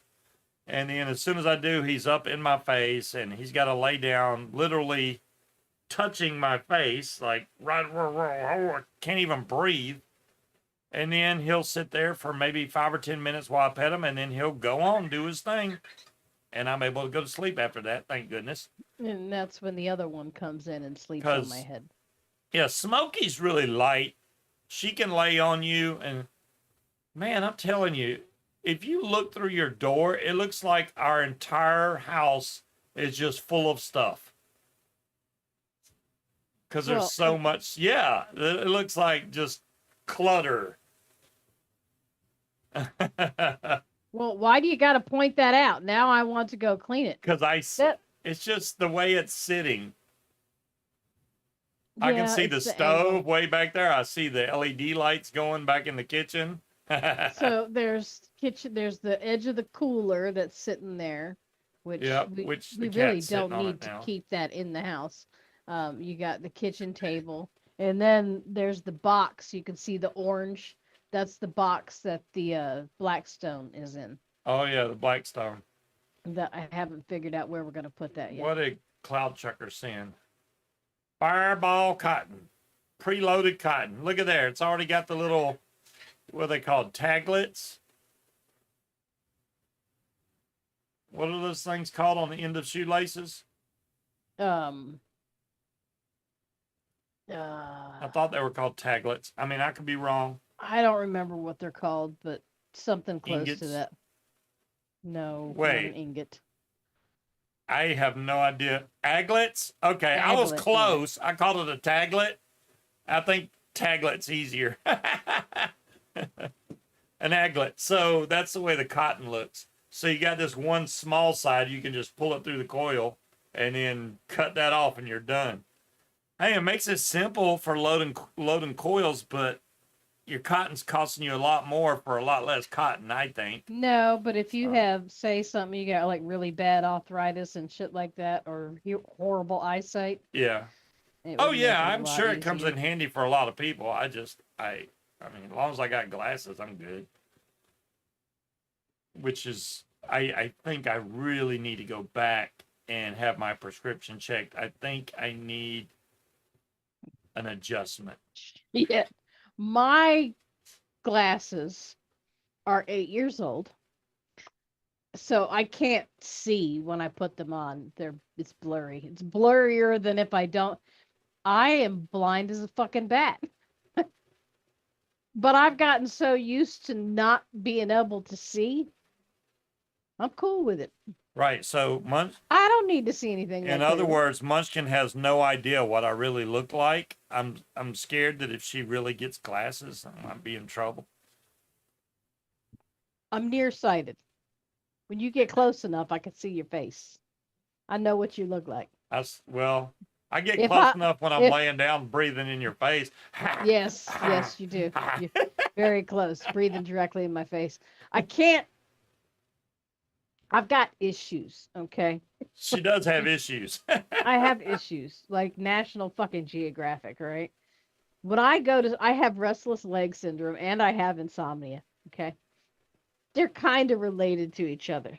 A: And then as soon as I do, he's up in my face and he's got to lay down, literally touching my face, like right, I can't even breathe. And then he'll sit there for maybe 5 or 10 minutes while I pet him, and then he'll go on, do his thing. And I'm able to go to sleep after that, thank goodness.
B: And that's when the other one comes in and sleeps on my head.
A: Yeah, Smokey's really light. She can lay on you, and man, I'm telling you, if you look through your door, it looks like our entire house is just full of stuff. Because there's so much, yeah, it looks like just clutter.
B: Well, why do you got to point that out? Now I want to go clean it.
A: Because it's just the way it's sitting. Yeah, I can see the stove way back there. I see the LED lights going back in the kitchen.
B: So there's the edge of the cooler that's sitting there, which we really don't need to keep that in the house. You got the kitchen table. And then there's the box. You can see the orange. That's the box that the Blackstone is in.
A: Oh yeah, the Blackstone.
B: That I haven't figured out where we're gonna put that yet.
A: What did Cloud Chucker send? Fireball cotton. Preloaded cotton. Look at there. It's already got the little, what are they called? Taglets? What are those things called on the end of shoelaces?
B: Um.
A: I thought they were called taglets. I mean, I could be wrong.
B: I don't remember what they're called, but something close
A: Ingots?
B: to that. No, not
A: Wait.
B: an ingot.
A: I have no idea. Aglets? Okay, I was
B: Aglet,
A: close. I called it a taglet. I think taglet's easier. An aglet. So that's the way the cotton looks. So you got this one small side. You can just pull it through the coil and then cut that off and you're done. Hey, it makes it simple for loading coils, but your cotton's costing you a lot more for a lot less cotton, I think.
B: No, but if you have, say, something you got like really bad arthritis and shit like that, or horrible eyesight.
A: Yeah.
B: It
A: Oh
B: would make
A: yeah,
B: it a
A: I'm
B: lot
A: sure it comes
B: easier.
A: in handy for a lot of people. I mean, as long as I got glasses, I'm good. Which is, I think I really need to go back and have my prescription checked. I think I need an adjustment.
B: Yeah. My glasses are 8 years old. So I can't see when I put them on. It's blurry. It's blurrier than if I don't. I am blind as a fucking bat. But I've gotten so used to not being able to see. I'm cool with it.
A: Right. So
B: I don't need to see anything.
A: in
B: that
A: other
B: clearly.
A: words, Munchkin has no idea what I really look like. I'm scared that if she really gets glasses, I might be in trouble.
B: I'm nearsighted. When you get close enough, I can see your face. I know what you look like.
A: I get
B: If
A: close
B: I-
A: enough when I'm
B: if-
A: laying down breathing in your face.
B: Yes, yes, you do. You're very close, breathing directly in my face. I can't. I've got issues, okay?
A: She does have issues.
B: I have issues, like National fucking Geographic, right? When I have restless leg syndrome and I have insomnia, okay? They're kind of related to each other,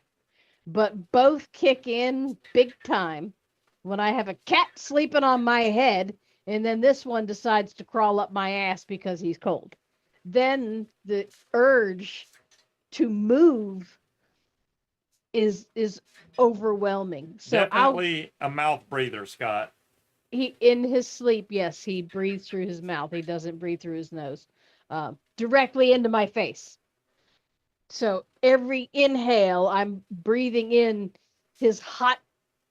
B: but both kick in big time when I have a cat sleeping on my head and then this one decides to crawl up my ass because he's cold. Then the urge to move is overwhelming. So
A: Definitely a mouth breather, Scott.
B: he in his sleep, yes, he breathes through his mouth. He doesn't breathe through his nose, directly into my face. So every inhale, I'm breathing in his hot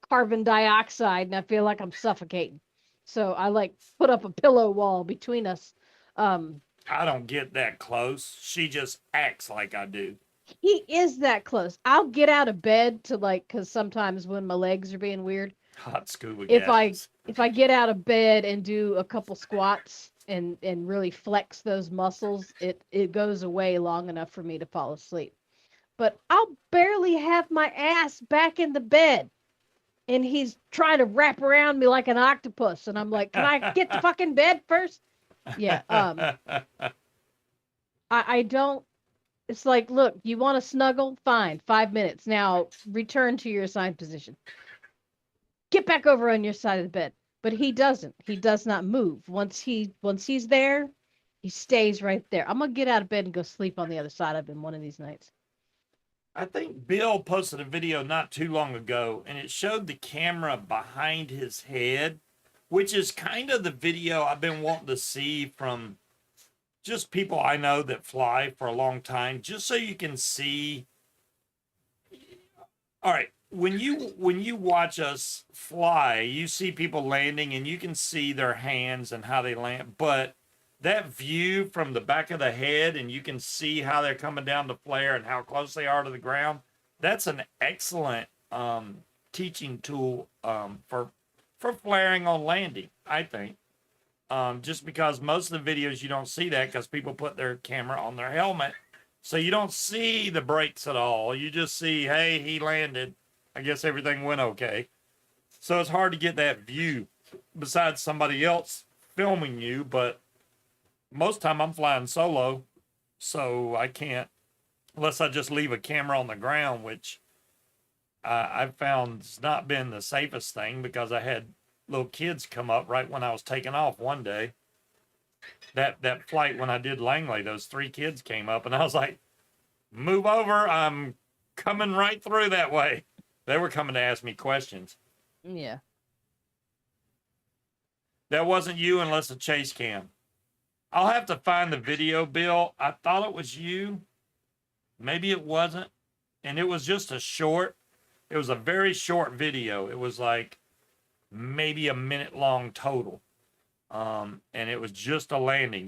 B: carbon dioxide, and I feel like I'm suffocating. So I like put up a pillow wall between us.
A: I don't get that close. She just acts like I do.
B: He is that close. I'll get out of bed to because sometimes when my legs are being weird,
A: Hot scuba
B: if
A: gas.
B: if I get out of bed and do a couple squats and really flex those muscles, it goes away long enough for me to fall asleep. But I'll barely have my ass back in the bed, and he's trying to wrap around me like an octopus, and I'm like, "Can I get the fucking bed first?" Yeah. I don't. It's like, look, you want to snuggle? Fine, 5 minutes. Now return to your assigned position. Get back over on your side of the bed. But he doesn't. He does not move. Once he's there, he stays right there. I'm gonna get out of bed and go sleep on the other side of him one of these nights.
A: I think Bill posted a video not too long ago, and it showed the camera behind his head, which is kind of the video I've been wanting to see from just people I know that fly for a long time, just so you can see. All right, when you watch us fly, you see people landing and you can see their hands and how they land, but that view from the back of the head and you can see how they're coming down the flare and how close they are to the ground, that's an excellent teaching tool for flaring on landing, I think. Just because most of the videos you don't see that because people put their camera on their helmet. So you don't see the brakes at all. You just see, hey, he landed. I guess everything went okay. So it's hard to get that view besides somebody else filming you, but most time I'm flying solo, so I can't, unless I just leave a camera on the ground, which I've found has not been the safest thing because I had little kids come up right when I was taking off one day. That flight when I did Langley, those 3 kids came up, and I was like, "Move over! I'm coming right through that way." They were coming to ask me questions.
B: Yeah.
A: That wasn't you unless a chase cam. I'll have to find the video, Bill. I thought it was you. Maybe it wasn't. And it was just it was a very short video. It was like maybe a minute long total. And it was just a landing,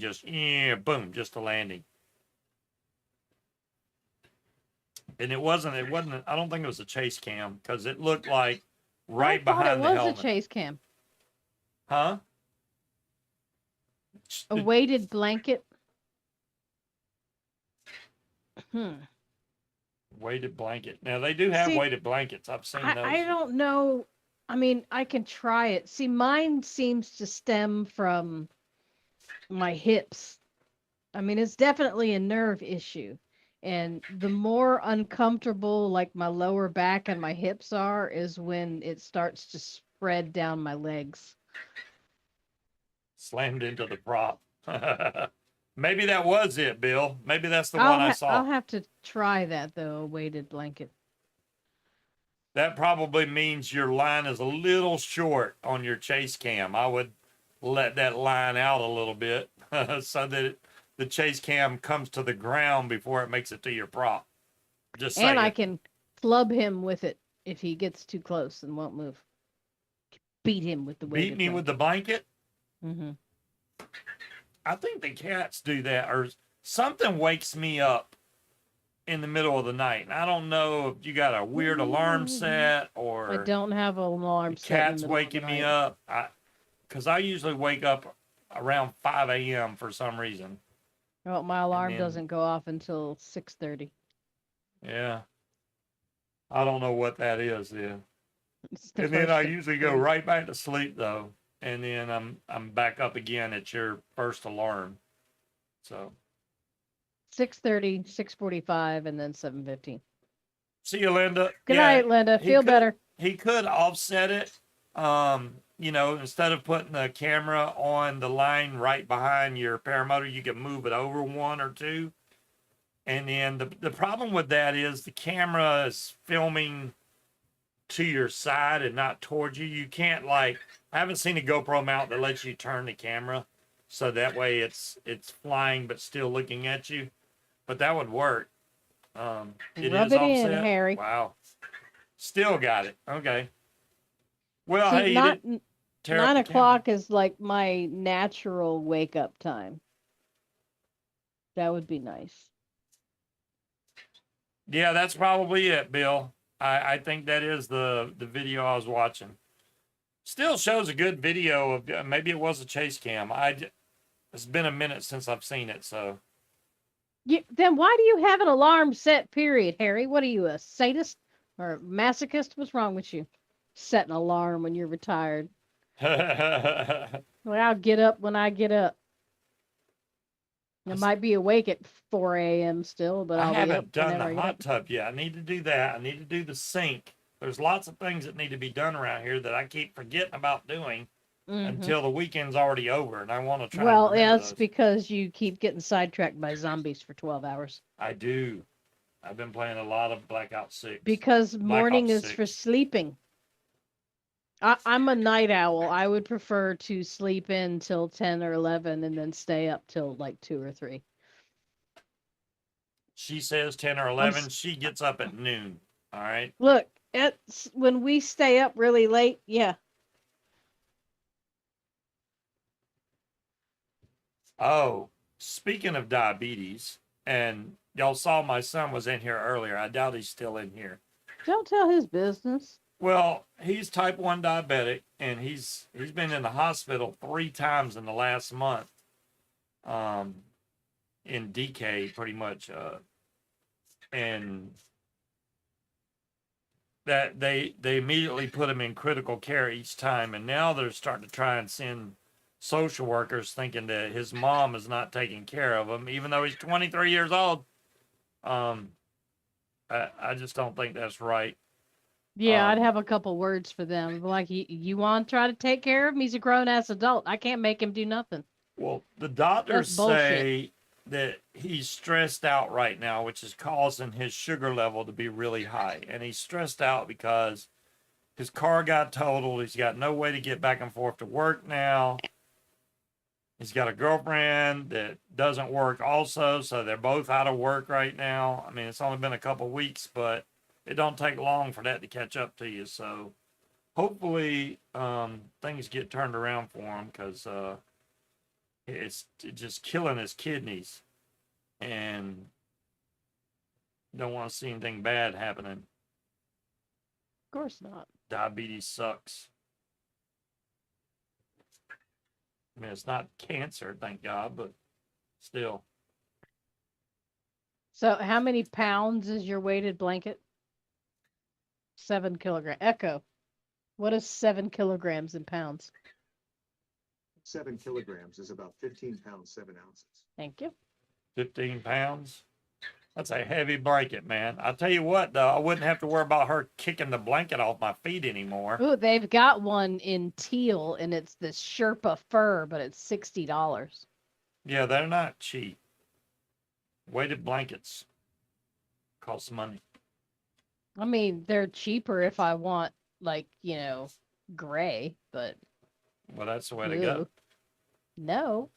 A: boom, just a landing. And it wasn't, I don't think it was a chase cam because it looked like right behind the helmet.
B: I thought it was a chase cam.
A: Huh?
B: A weighted blanket.
A: Weighted blanket. Now they do have weighted blankets. I've seen those.
B: I don't know. I mean, I can try it. See, mine seems to stem from my hips. I mean, it's definitely a nerve issue. And the more uncomfortable like my lower back and my hips are is when it starts to spread down my legs.
A: Slammed into the prop. Maybe that was it, Bill. Maybe that's the one I saw.
B: I'll have to try that, though, a weighted blanket.
A: That probably means your line is a little short on your chase cam. I would let that line out a little bit so that the chase cam comes to the ground before it makes it to your prop. Just saying.
B: And I can club him with it if he gets too close and won't move. Beat him with the weighted
A: blanket. Beat me with the blanket?
B: Mm-hmm.
A: I think the cats do that, or something wakes me up in the middle of the night. And I don't know if you got a weird alarm set or
B: I don't have an alarm set.
A: Cat's waking me up. Because I usually wake up around 5 a.m. for some reason.
B: Well, my alarm doesn't go off until 6:30.
A: Yeah. I don't know what that is then. And then I usually go right back to sleep though. And then I'm back up again at your first alarm. So
B: 6:30, 6:45, and then 7:15.
A: See you, Linda.
B: Good night, Linda. Feel better.
A: He could offset it. You know, instead of putting the camera on the line right behind your paramotor, you can move it over 1 or 2. And then the problem with that is the camera is filming to your side and not towards you. You can't I haven't seen a GoPro mount that lets you turn the camera so that way it's flying but still looking at you. But that would work. Rub
B: it in, Harry.
A: Wow. Still got it. Okay. Well,
B: see,
A: hey, you didn't tear
B: 9
A: up the
B: o'clock is like my natural wake up time. That would be nice.
A: Yeah, that's probably it, Bill. I think that is the video I was watching. Still shows a good video of maybe it was a chase cam. It's been a minute since I've seen it, so.
B: Then why do you have an alarm set, period, Harry? What are you, a sadist or masochist? What's wrong with you? Set an alarm when you're retired. Well, I'll get up when I get up. I might be awake at 4 a.m. still, but
A: I
B: haven't
A: haven't done the hot tub yet. I need to do that. I need to do the sink. There's lots of things that need to be done around here that I keep forgetting about doing until the weekend's already over, and I want to try.
B: Well, it's because you keep getting sidetracked by zombies for 12 hours.
A: I do. I've been playing a lot of Blackout 6.
B: Because morning is for sleeping. I'm a night owl. I would prefer to sleep in till 10 or 11 and then stay up till like 2 or 3.
A: She says 10 or 11. She gets up at noon. All right.
B: Look, it's when we stay up really late. Yeah.
A: Oh, speaking of diabetes, and y'all saw my son was in here earlier. I doubt he's still in here.
B: Don't tell his business.
A: Well, he's type 1 diabetic, and he's been in the hospital 3 times in the last month, in DK pretty much, and that they immediately put him in critical care each time, and now they're starting to try and send social workers thinking that his mom is not taking care of him, even though he's 23 years old. I just don't think that's right.
B: Yeah, I'd have a couple words for them. Like, you want to try to take care of him? He's a grown ass adult. I can't make him do nothing.
A: Well, the
B: That's
A: doctors
B: bullshit.
A: say that he's stressed out right now, which is causing his sugar level to be really high. And he's stressed out because his car got totaled. He's got no way to get back and forth to work now. He's got a girlfriend that doesn't work also, so they're both out of work right now. I mean, it's only been a couple weeks, but it don't take long for that to catch up to you. So hopefully things get turned around for him, because it's just killing his kidneys, and don't want to see anything bad happening.
B: Of course not.
A: Diabetes sucks. I mean, it's not cancer, thank God, but still.
B: So, how many pounds is your weighted blanket? 7 kilograms. Echo. What is 7 kilograms in pounds?
C: 7 kilograms is about 15 pounds, 7 ounces.
B: Thank you.
A: 15 pounds. That's a heavy blanket, man. I'll tell you what, though, I wouldn't have to worry about her kicking the blanket off my feet anymore.
B: Ooh, they've got one in teal, and it's this Sherpa fur, but it's $60.
A: Yeah, they're not cheap. Weighted blankets cost money.
B: I mean, they're cheaper if I want, like, gray, but
A: Well, that's the way to
B: ew.
A: go.
B: No,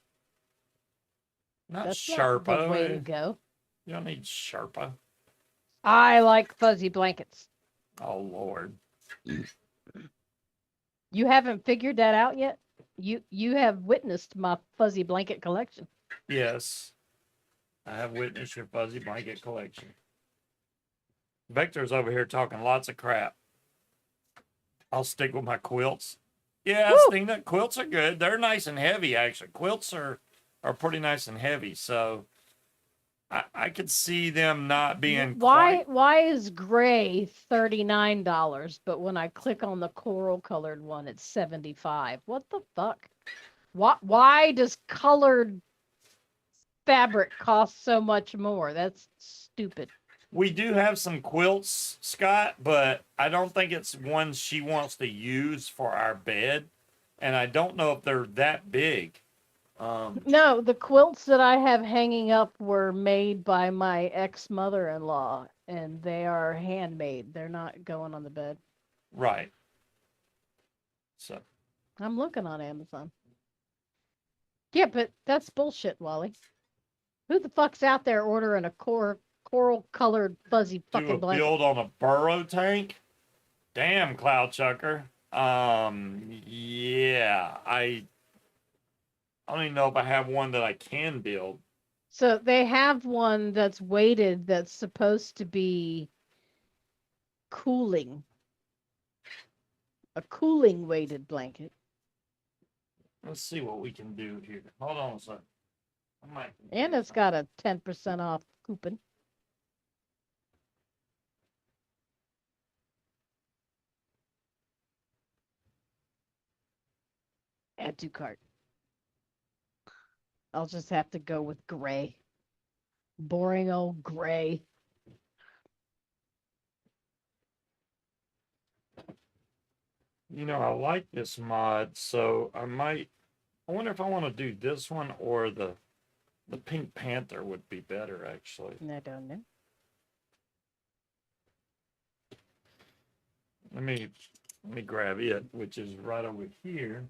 A: Not
B: that's
A: Sherpa.
B: not the way to go.
A: You don't need Sherpa.
B: I like fuzzy blankets.
A: Oh, Lord.
B: You haven't figured that out yet? You have witnessed my fuzzy blanket collection.
A: Yes. I have witnessed your fuzzy blanket collection. Victor's over here talking lots of crap. I'll stick with my quilts. Yeah, Stina, quilts are good. They're nice and heavy, actually. Quilts are pretty nice and heavy, so I could see them not being
B: Why is gray $39, but when I click on the coral colored one, it's 75? What the fuck? Why does colored fabric cost so much more? That's stupid.
A: We do have some quilts, Scott, but I don't think it's ones she wants to use for our bed. And I don't know if they're that big.
B: No, the quilts that I have hanging up were made by my ex-mother-in-law, and they are handmade. They're not going on the bed.
A: Right. So
B: I'm looking on Amazon. Yeah, but that's bullshit, Wally. Who the fuck's out there ordering a coral-colored fuzzy
A: do
B: fucking
A: a
B: blanket?
A: build on a burrow tank? Damn, Cloud Chucker. Yeah, I don't even know if I have one that I can build.
B: So they have one that's weighted that's supposed to be cooling. A cooling weighted blanket.
A: Let's see what we can do here. Hold on a second.
B: And it's got a 10% off coupon. Add to cart. I'll just have to go with gray. Boring old gray.
A: You know, I like this mod, so I wonder if I want to do this one or the Pink Panther would be better, actually.
B: I don't know.
A: Let me grab it, which is right over here.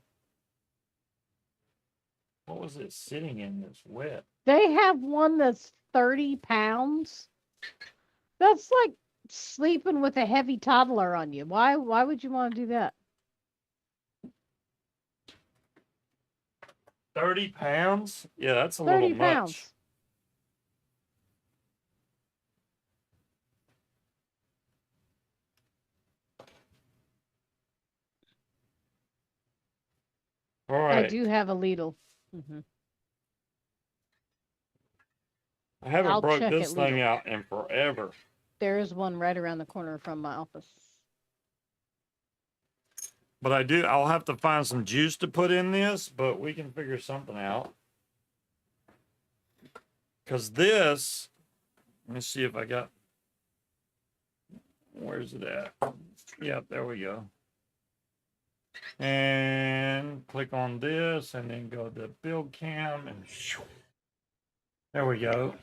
A: What was it sitting in that's wet?
B: They have one that's 30 pounds. That's like sleeping with a heavy toddler on you. Why would you want to do that?
A: 30 pounds? Yeah, that's a
B: 30
A: little much.
B: pounds.
A: All right.
B: I do have a Lidl. Mm-hmm.
A: I haven't
B: I'll
A: broke
B: check
A: this
B: it
A: thing
B: later.
A: out in forever.
B: There is one right around the corner from my office.
A: But I'll have to find some juice to put in this, but we can figure something out. Because this, let me see if I got, where's it at? Yep, there we go. And click on this and then go to build cam and there we go.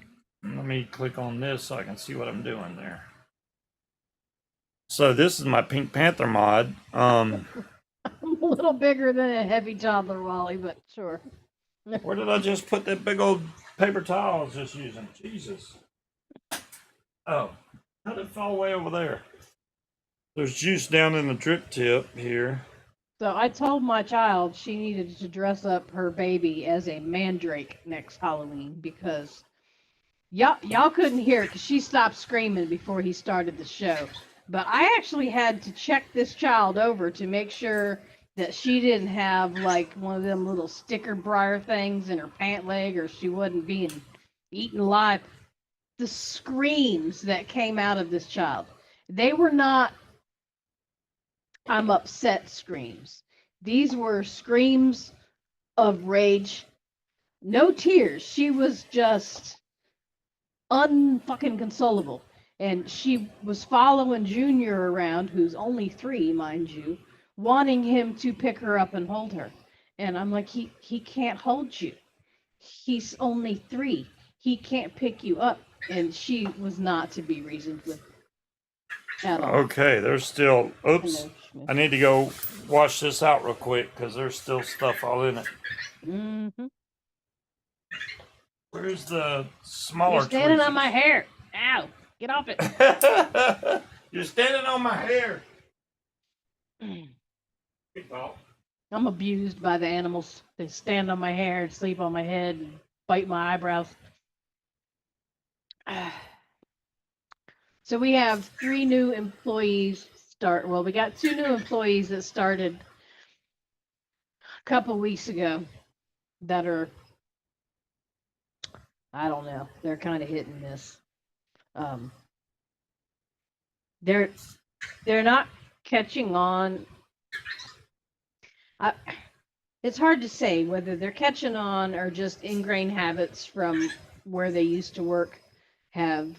A: Let me click on this so I can see what I'm doing there. So this is my Pink Panther mod.
B: I'm a little bigger than a heavy toddler, Wally, but sure.
A: Where did I just put that big old paper towel I was just using? Jesus. Oh, how did it fall way over there? There's juice down in the drip tip here.
B: So I told my child she needed to dress up her baby as a mandrake next Halloween because y'all couldn't hear it because she stopped screaming before he started the show. But I actually had to check this child over to make sure that she didn't have like one of them little sticker briar things in her pant leg or she wasn't being eaten alive. The screams that came out of this child, they were not I'm upset screams. These were screams of rage. No tears. She was just unfucking consolable. And she was following Junior around, who's only 3, mind you, wanting him to pick her up and hold her. And I'm like, he can't hold you. He's only 3. He can't pick you up. And she was not to be reasoned with at all.
A: Okay, there's still, oops. I need to go wash this out real quick because there's still stuff all in it.
B: Mm-hmm.
A: Where's the smaller
B: You're standing
A: tweezers?
B: on my hair. Ow. Get off it.
A: You're standing on my hair. Good thought.
B: I'm abused by the animals. They stand on my hair and sleep on my head and bite my eyebrows. So we have 3 new employees start. Well, we got 2 new employees that started a couple weeks ago that are, I don't know, they're kind of hit and miss. They're not catching on. It's hard to say whether they're catching on or just ingrained habits from where they used to work have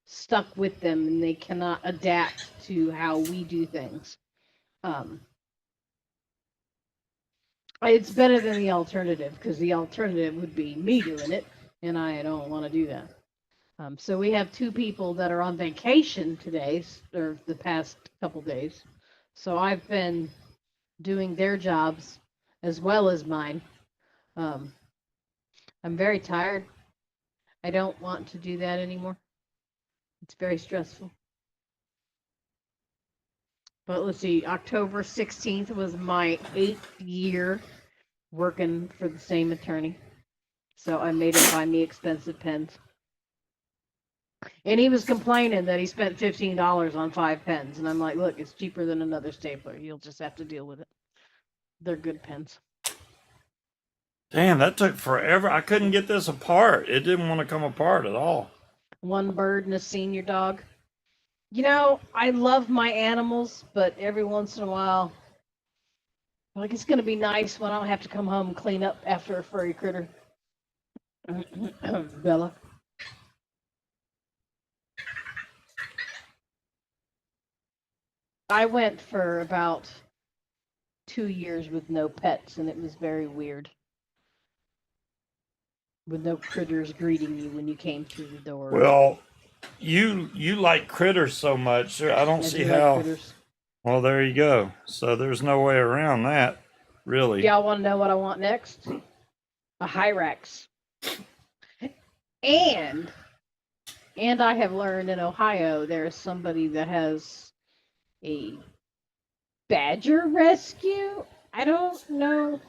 B: stuck with them and they cannot adapt to how we do things. It's better than the alternative because the alternative would be me doing it and I don't want to do that. So we have 2 people that are on vacation today or the past couple days. So I've been doing their jobs as well as mine. I'm very tired. I don't want to do that anymore. It's very stressful. But let's see, October 16th was my 8th year working for the same attorney. So I made him buy me expensive pens. And he was complaining that he spent $15 on 5 pens. And I'm like, look, it's cheaper than another stapler. You'll just have to deal with it. They're good pens.
A: Damn, that took forever. I couldn't get this apart. It didn't want to come apart at all.
B: One bird and a senior dog. You know, I love my animals, but every once in a while, like it's going to be nice when I don't have to come home and clean up after a furry critter. Bella. I went for about 2 years with no pets, and it was very weird. With no critters greeting you when you came through the door.
A: Well, you like critters so much. I don't see how. Critters. Well, there you go. So there's no way around that, really.
B: Y'all want to know what I want next? A Hyrax. And I have learned in Ohio there is somebody that has a badger rescue. I don't know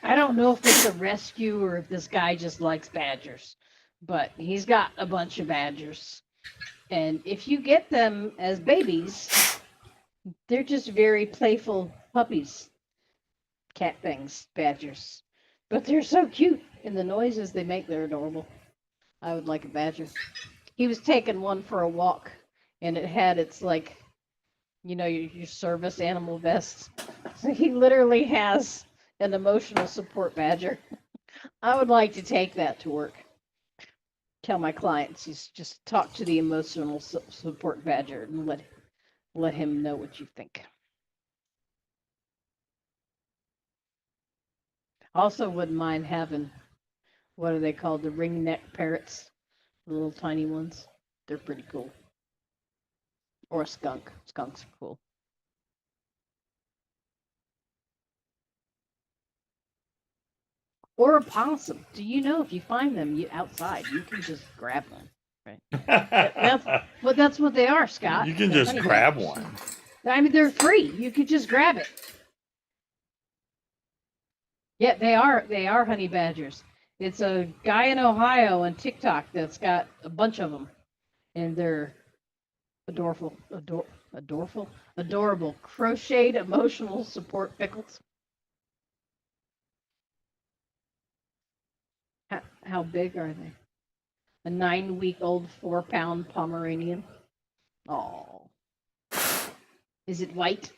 B: if it's a rescue or if this guy just likes badgers, but he's got a bunch of badgers. And if you get them as babies, they're just very playful puppies. Cat things, badgers. But they're so cute, and the noises they make, they're adorable. I would like a badger. He was taking one for a walk, and it had its, like, You know, your service animal vests. So he literally has an emotional support badger. I would like to take that to work. Tell my clients, just talk to the emotional support badger and let him know what you think. Also, wouldn't mind having, what are they called? The ringneck parrots, the little tiny ones. They're pretty cool. Or a skunk. Skunks are cool. Or a possum. Do you know if you find them outside, you can just grab one, right? That's what they are, Scott.
A: You can
B: They're
A: just
B: honey
A: grab
B: badgers.
A: one.
B: I mean, they're free. You could just grab it. Yeah, they are. They are honey badgers. It's a guy in Ohio on TikTok that's got a bunch of them, and they're adorable, crocheted emotional support pickles. How big are they? A 9-week-old 4-pound Pomeranian. Oh, is it white?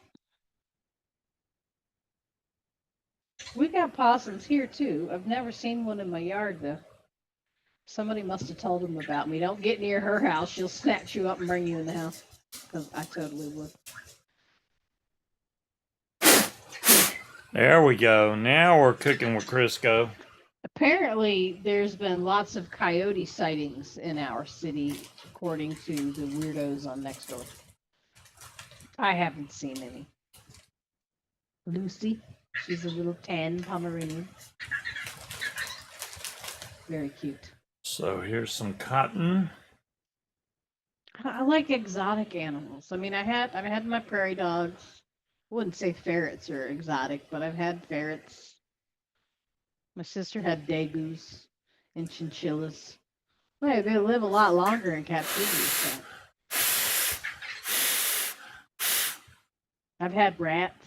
B: We got possums here too. I've never seen one in my yard though. Somebody must have told them about me. Don't get near her house. She'll snatch you up and bring you in the house. Because I totally would.
A: There we go. Now we're cooking with Crisco.
B: Apparently, there's been lots of coyote sightings in our city, according to the weirdos on Nextdoor. I haven't seen any. Lucy, she's a little tan Pomeranian. Very cute.
A: So here's some cotton.
B: I like exotic animals. I mean, I've had my prairie dogs. I wouldn't say ferrets are exotic, but I've had ferrets. My sister had dagoos and chinchillas. Well, they live a lot longer in captivity. So. I've had rats,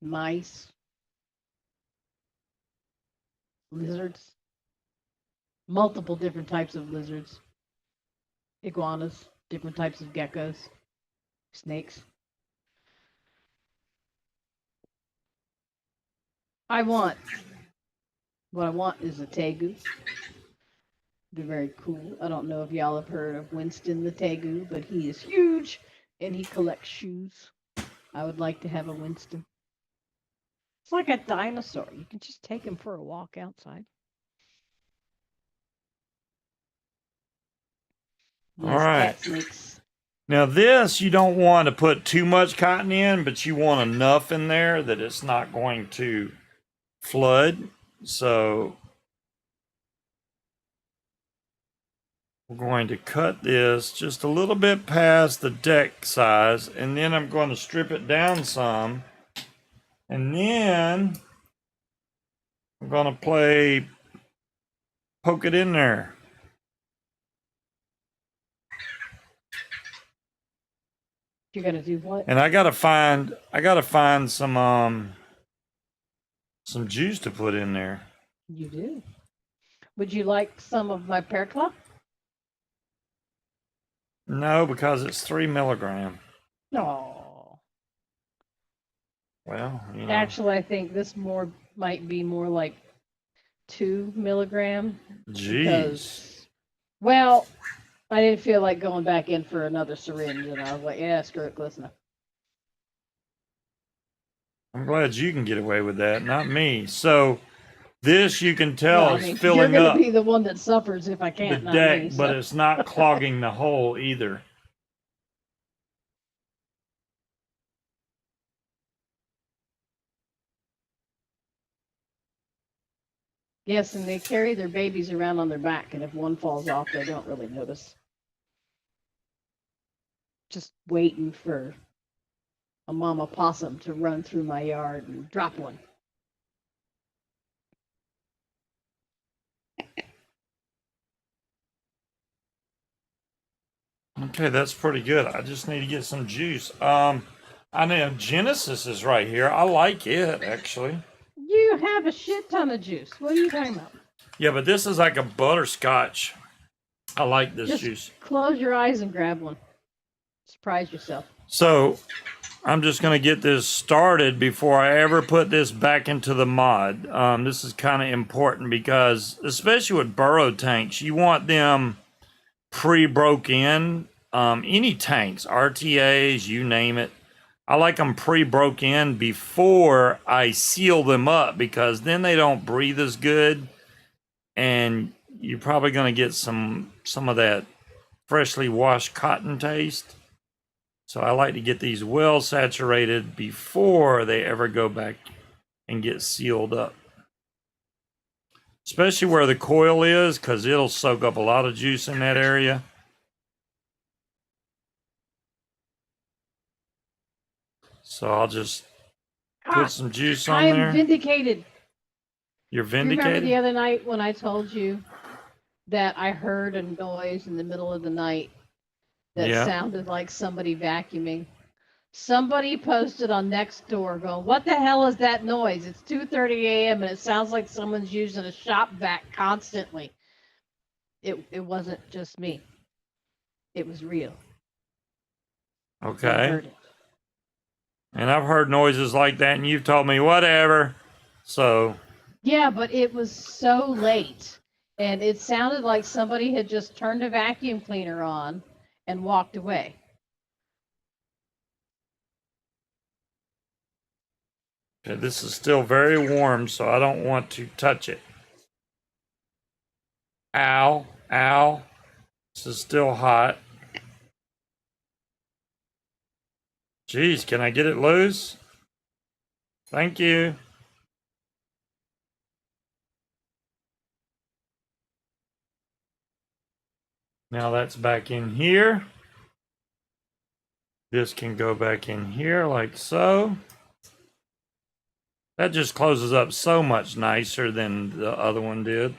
B: mice, lizards, multiple different types of lizards, iguanas, different types of geckos, snakes. What I want is a tegu. They're very cool. I don't know if y'all have heard of Winston the tegu, but he is huge and he collects shoes. I would like to have a Winston. It's like a dinosaur. You can just take him for a walk outside.
A: All right.
B: Cat snakes.
A: Now this, you don't want to put too much cotton in, but you want enough in there that it's not going to flood. So we're going to cut this just a little bit past the deck size, and then I'm going to strip it down some, and then I'm going to poke it in there.
B: You're gonna do what?
A: And I gotta find some juice to put in there.
B: You do. Would you like some of my pear claw?
A: No, because it's 3 milligram.
B: No.
A: Well, you know.
B: Actually, I think this might be more like 2 milligram.
A: Jeez.
B: Because, well, I didn't feel like going back in for another syringe, and I was like, yeah, screw it, close enough.
A: I'm glad you can get away with that, not me. So this, you can tell,
B: Well, I
A: is
B: mean,
A: filling
B: you're going
A: up
B: to be the one that suffers if I
A: the
B: can't, not
A: deck,
B: me. So.
A: but it's not clogging the hole either.
B: Yes, and they carry their babies around on their back, and if one falls off, they don't really notice. Just waiting for a mama possum to run through my yard and drop one.
A: Okay, that's pretty good. I just need to get some juice. I know Genesis is right here. I like it, actually.
B: You have a shit ton of juice. What are you talking about?
A: Yeah, but this is like a butterscotch. I like this
B: Just
A: juice.
B: close your eyes and grab one. Surprise yourself.
A: So I'm just going to get this started before I ever put this back into the mod. This is kind of important because, especially with burrow tanks, you want them pre-broke in. Any tanks, RTAs, you name it. I like them pre-broke in before I seal them up, because then they don't breathe as good, and you're probably going to get some of that freshly washed cotton taste. So I like to get these well saturated before they ever go back and get sealed up. Especially where the coil is, because it'll soak up a lot of juice in that area. So I'll just put some juice on
B: I am
A: there.
B: vindicated.
A: You're
B: You remember
A: vindicated?
B: the other night when I told you that I heard a noise in the middle of the night that
A: Yeah.
B: sounded like somebody vacuuming? Somebody posted on Nextdoor going, "What the hell is that noise? It's 2:30 a.m. and it sounds like someone's using a shop vac constantly." It wasn't just me. It was real. I
A: Okay.
B: heard it.
A: And I've heard noises like that, and you've told me whatever. So
B: Yeah, but it was so late, and it sounded like somebody had just turned a vacuum cleaner on and walked away.
A: okay, this is still very warm, so I don't want to touch it. Ow, ow. This is still hot. Jeez, can I get it loose? Thank you. Now that's back in here. This can go back in here like so. That just closes up so much nicer than the other one did.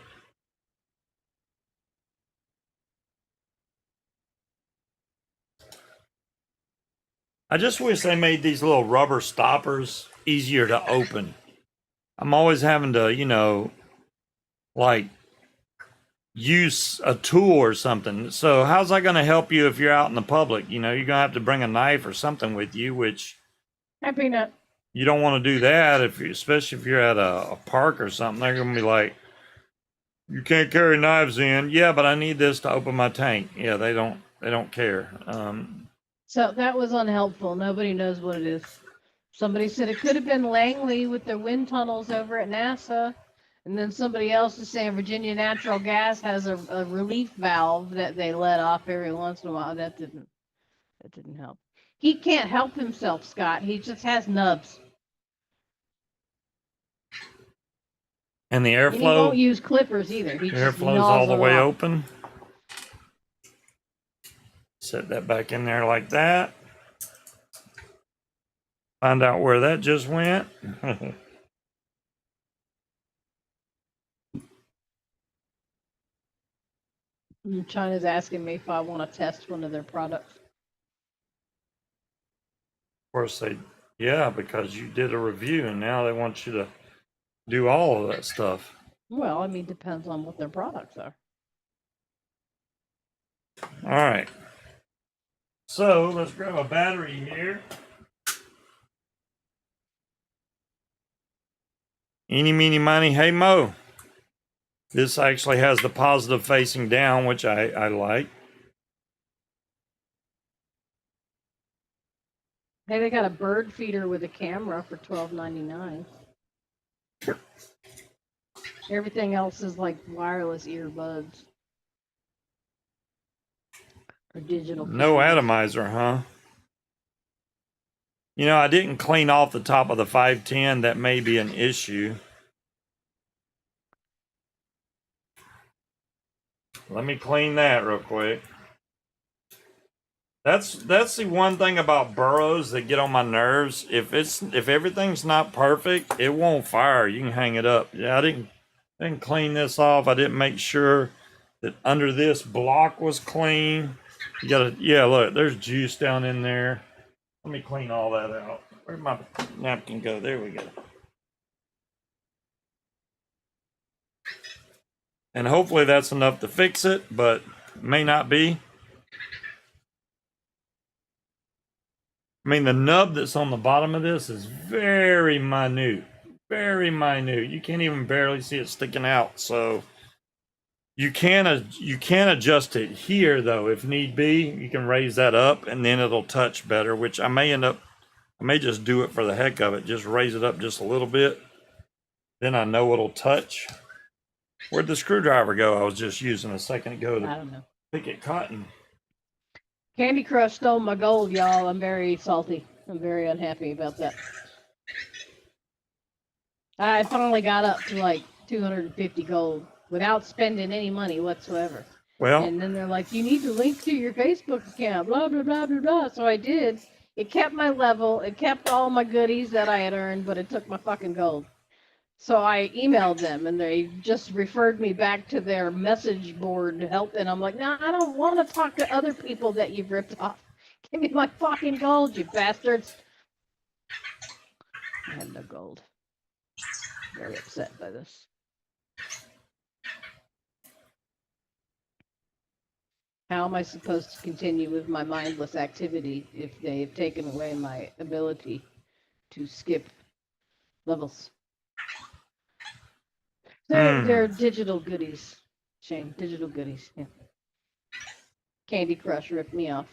A: I just wish they made these little rubber stoppers easier to open. I'm always having to, you know, like use a tool or something. So how's that going to help you if you're out in the public? You know, you're going to have to bring a knife or something with you, which
B: Hi, Peanut.
A: you don't want to do that if you, especially if you're at a park or something. They're going to be like, you can't carry knives in. Yeah, but I need this to open my tank. Yeah, they don't care.
B: So that was unhelpful. Nobody knows what it is. Somebody said it could have been Langley with their wind tunnels over at NASA. And then somebody else is saying Virginia Natural Gas has a relief valve that they let off every once in a while. That didn't help. He can't help himself, Scott. He just has nubs.
A: And the
B: And he won't
A: airflow,
B: use clippers either. He just
A: airflow's
B: gnaws
A: all the
B: them
A: way
B: off.
A: open. Set that back in there like that. Find out where that just went.
B: China's asking me if I want to test one of their products.
A: Of course yeah, because you did a review and now they want you to do all of that stuff.
B: Well, I mean, depends on what their products are.
A: All right. So let's grab a battery here. Eeny, meeny, miny, hey, mo. This actually has the positive facing down, which I like.
B: Hey, they got a bird feeder with a camera for $12.99. Everything else is like wireless earbuds or digital.
A: No
B: cameras.
A: atomizer, huh? You know, I didn't clean off the top of the 510. That may be an issue. Let me clean that real quick. That's the one thing about burrows that get on my nerves. If everything's not perfect, it won't fire. You can hang it up. Yeah, I didn't clean this off. I didn't make sure that under this block was clean. You gotta, yeah, look, there's juice down in there. Let me clean all that out. Where'd my napkin go? There we go. And hopefully that's enough to fix it, but it may not be. I mean, the nub that's on the bottom of this is very minute. Very minute. You can't even barely see it sticking out. So you can adjust it here though if need be. You can raise that up and then it'll touch better, which I may just do it for the heck of it. Just raise it up just a little bit. Then I know it'll touch. Where'd the screwdriver go? I was just using a second ago
B: I
A: to
B: don't know.
A: pick at cotton.
B: Candy Crush stole my gold, y'all. I'm very salty. I'm very unhappy about that. I finally got up to like 250 gold without spending any money whatsoever.
A: Well,
B: And then they're like, you need to link to your Facebook account, blah, blah, blah, blah, blah. So I did. It kept my level. It kept all my goodies that I had earned, but it took my fucking gold. So I emailed them, and they just referred me back to their message board help. And I'm like, no, I don't want to talk to other people that you've ripped off. Give me my fucking gold, you bastards. I had no gold. Very upset by this. How am I supposed to continue with my mindless activity if they have taken away my ability to skip levels? They're digital goodies, Shane. Digital goodies. Yeah. Candy Crush ripped me off.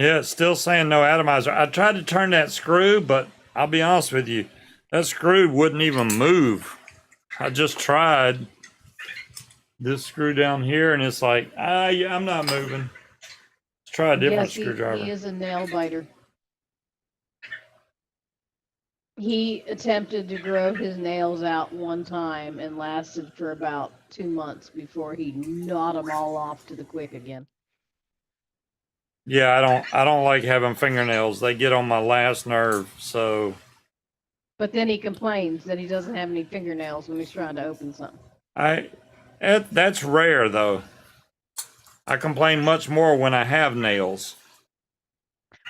A: yeah, it's still saying no atomizer. I tried to turn that screw, but I'll be honest with you, that screw wouldn't even move. I just tried this screw down here, and it's like, yeah, I'm not moving. Let's try a different screwdriver.
B: He is a nail biter. He attempted to grow his nails out one time and lasted for about 2 months before he gnawed them all off to the quick again.
A: Yeah, I don't like having fingernails. They get on my last nerve. So,
B: But then he complains that he doesn't have any fingernails when he's trying to open something.
A: that's rare though. I complain much more when I have nails.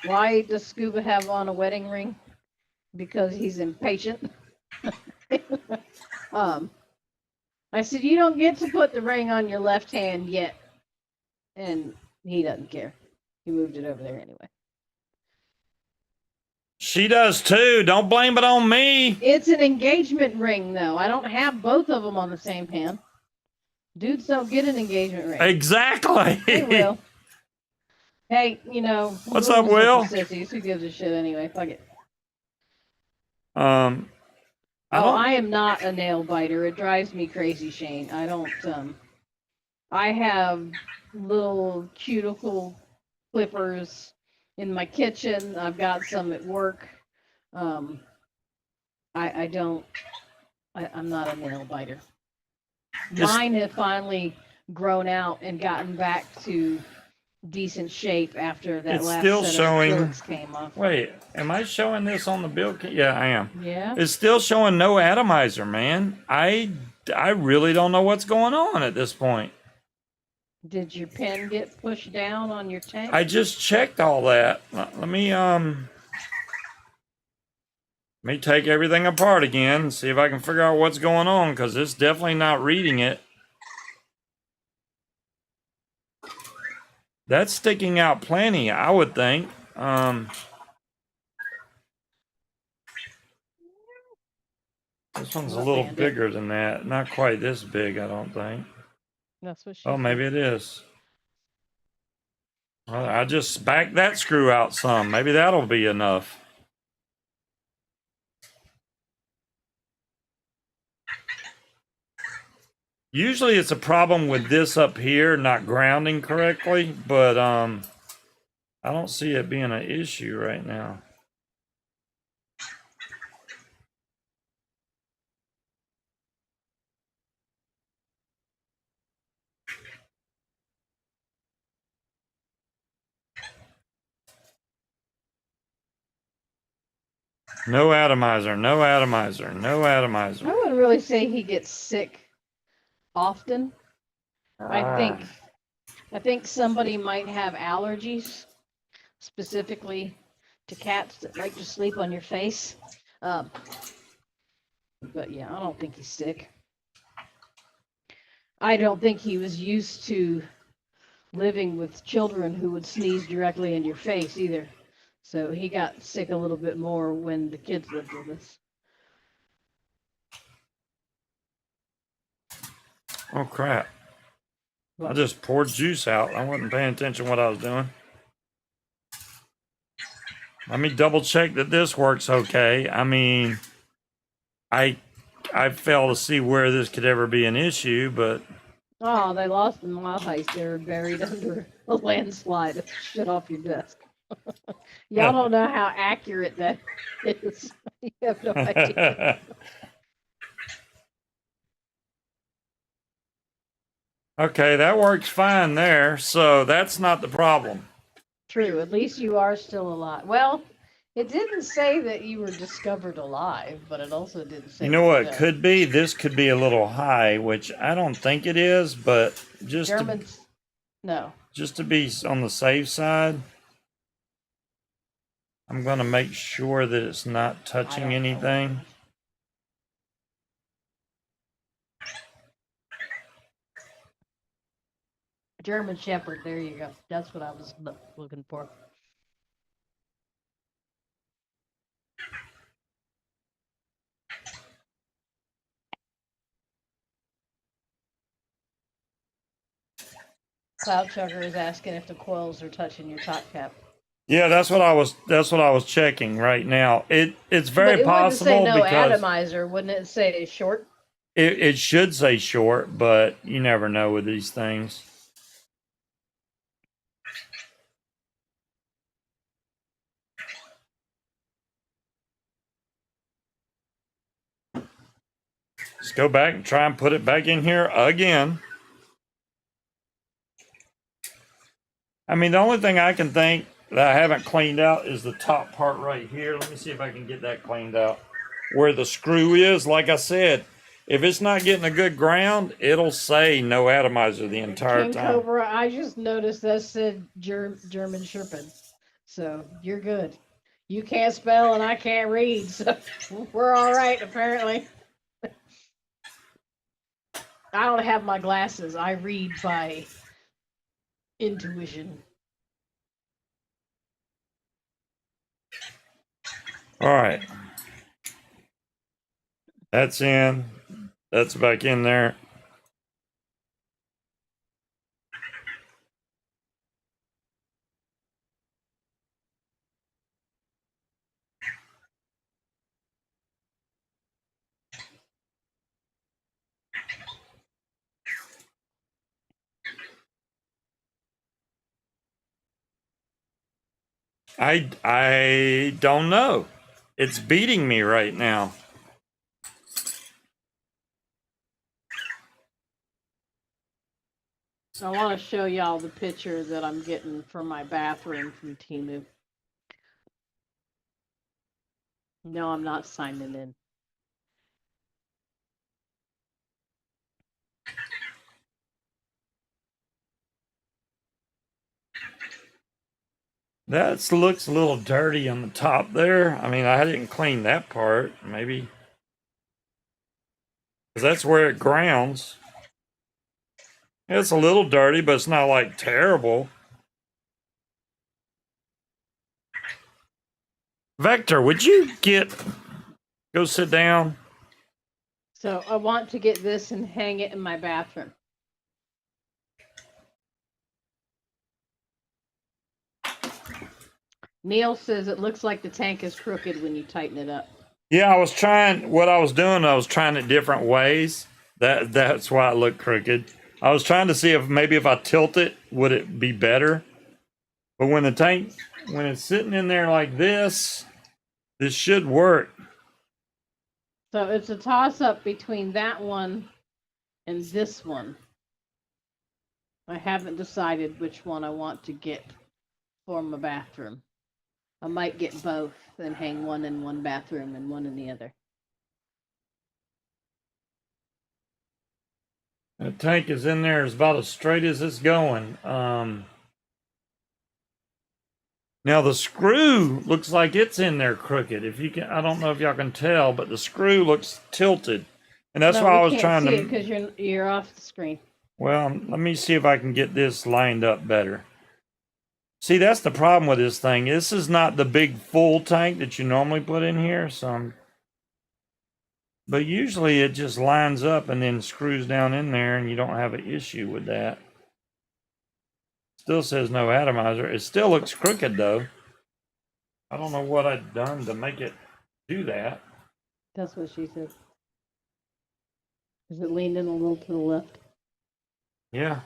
B: Why does Scuba have on a wedding ring? Because he's impatient. I said, you don't get to put the ring on your left hand yet. And he doesn't care. He moved it over there anyway.
A: She does too. Don't blame it on me.
B: It's an engagement ring, though. I don't have both of them on the same hand. Dudes don't get an engagement ring.
A: Exactly.
B: Hey, Will. Hey, you know.
A: What's up, Will?
B: Sissies. Who gives a shit anyway? Fuck it.
A: I
B: am not a nail biter. It drives me crazy, Shane. I don't, I have little cuticle clippers in my kitchen. I've got some at work. I'm not a nail biter. Mine have finally grown out and gotten back to decent shape after that last
A: still
B: set
A: showing,
B: of acrylics came off.
A: Wait, am I showing this on the bill? Yeah, I am.
B: Yeah.
A: It's still showing no atomizer, man. I really don't know what's going on at this point.
B: Did your pen get pushed down on your tank?
A: I just checked all that. Let me take everything apart again and see if I can figure out what's going on, because it's definitely not reading it. That's sticking out plenty, I would think. This one's a little bigger than that. Not quite this big, I don't think.
B: That's what she
A: Oh, maybe it is. Well, I just backed that screw out some. Maybe that'll be enough. Usually it's a problem with this up here not grounding correctly, but I don't see it being an issue right now. No atomizer, no atomizer, no atomizer.
B: I wouldn't really say he gets sick often. I think somebody might have allergies, specifically to cats that like to sleep on your face. But yeah, I don't think he's sick. I don't think he was used to living with children who would sneeze directly in your face either. So he got sick a little bit more when the kids lived with us.
A: Oh crap. I
B: What?
A: just poured juice out. I wasn't paying attention what I was doing. Let me double check that this works okay. I mean, I fail to see where this could ever be an issue, but
B: Oh, they lost in my heist. They were buried under a landslide. Shit off your desk. Y'all don't know how accurate that is. You have no idea.
A: Okay, that works fine there. So that's not the problem.
B: True. At least you are still alive. Well, it didn't say that you were discovered alive, but it also didn't say.
A: You know what it
B: dead.
A: could be? This could be a little high, which I don't think it is, but just
B: Germans. No.
A: just to be on the safe side, I'm going to make sure that it's not
B: I
A: touching
B: don't know.
A: anything.
B: German Shepherd. There you go. That's what I was looking for. Cloud Chugger is asking if the coils are touching your top cap.
A: Yeah, that's what I was checking right now. It's very
B: but it
A: possible
B: wouldn't say no
A: because
B: atomizer, wouldn't it say short?
A: it should say short, but you never know with these things. Let's go back and try and put it back in here again. I mean, the only thing I can think that I haven't cleaned out is the top part right here. Let me see if I can get that cleaned out. Where the screw is, like I said, if it's not getting a good ground, it'll say no atomizer the entire
B: King
A: time.
B: Cobra, I just noticed that said German Shepherd. So you're good. You can't spell and I can't read, so we're all right, apparently. I don't have my glasses. I read by intuition.
A: All right. That's in. That's back in there. I don't know. It's beating me right now.
B: I want to show y'all the picture that I'm getting from my bathroom from Temu. No, I'm not signing in.
A: That looks a little dirty on the top there. I mean, I didn't clean that part. Maybe. Because that's where it grounds. It's a little dirty, but it's not like terrible. Vector, would you go sit down?
B: So I want to get this and hang it in my bathroom. Neil says it looks like the tank is crooked when you tighten it up.
A: Yeah, what I was doing, I was trying it different ways. That's why it looked crooked. I was trying to see if maybe if I tilt it, would it be better? But when it's sitting in there like this should work.
B: So it's a toss up between that one and this one. I haven't decided which one I want to get for my bathroom. I might get both and hang one in one bathroom and one in the other.
A: The tank is in there, is about as straight as it's going. Now the screw looks like it's in there crooked. If you can, I don't know if y'all can tell, but the screw looks tilted, and that's why I was trying to.
B: because you're off the screen.
A: Well, let me see if I can get this lined up better. See, that's the problem with this thing. This is not the big full tank that you normally put in here. But usually it just lines up and then screws down in there, and you don't have an issue with that. Still says no atomizer. It still looks crooked though. I don't know what I've done to make it do that.
B: That's what she said. Is it leaned in a little to the left?
A: Yeah.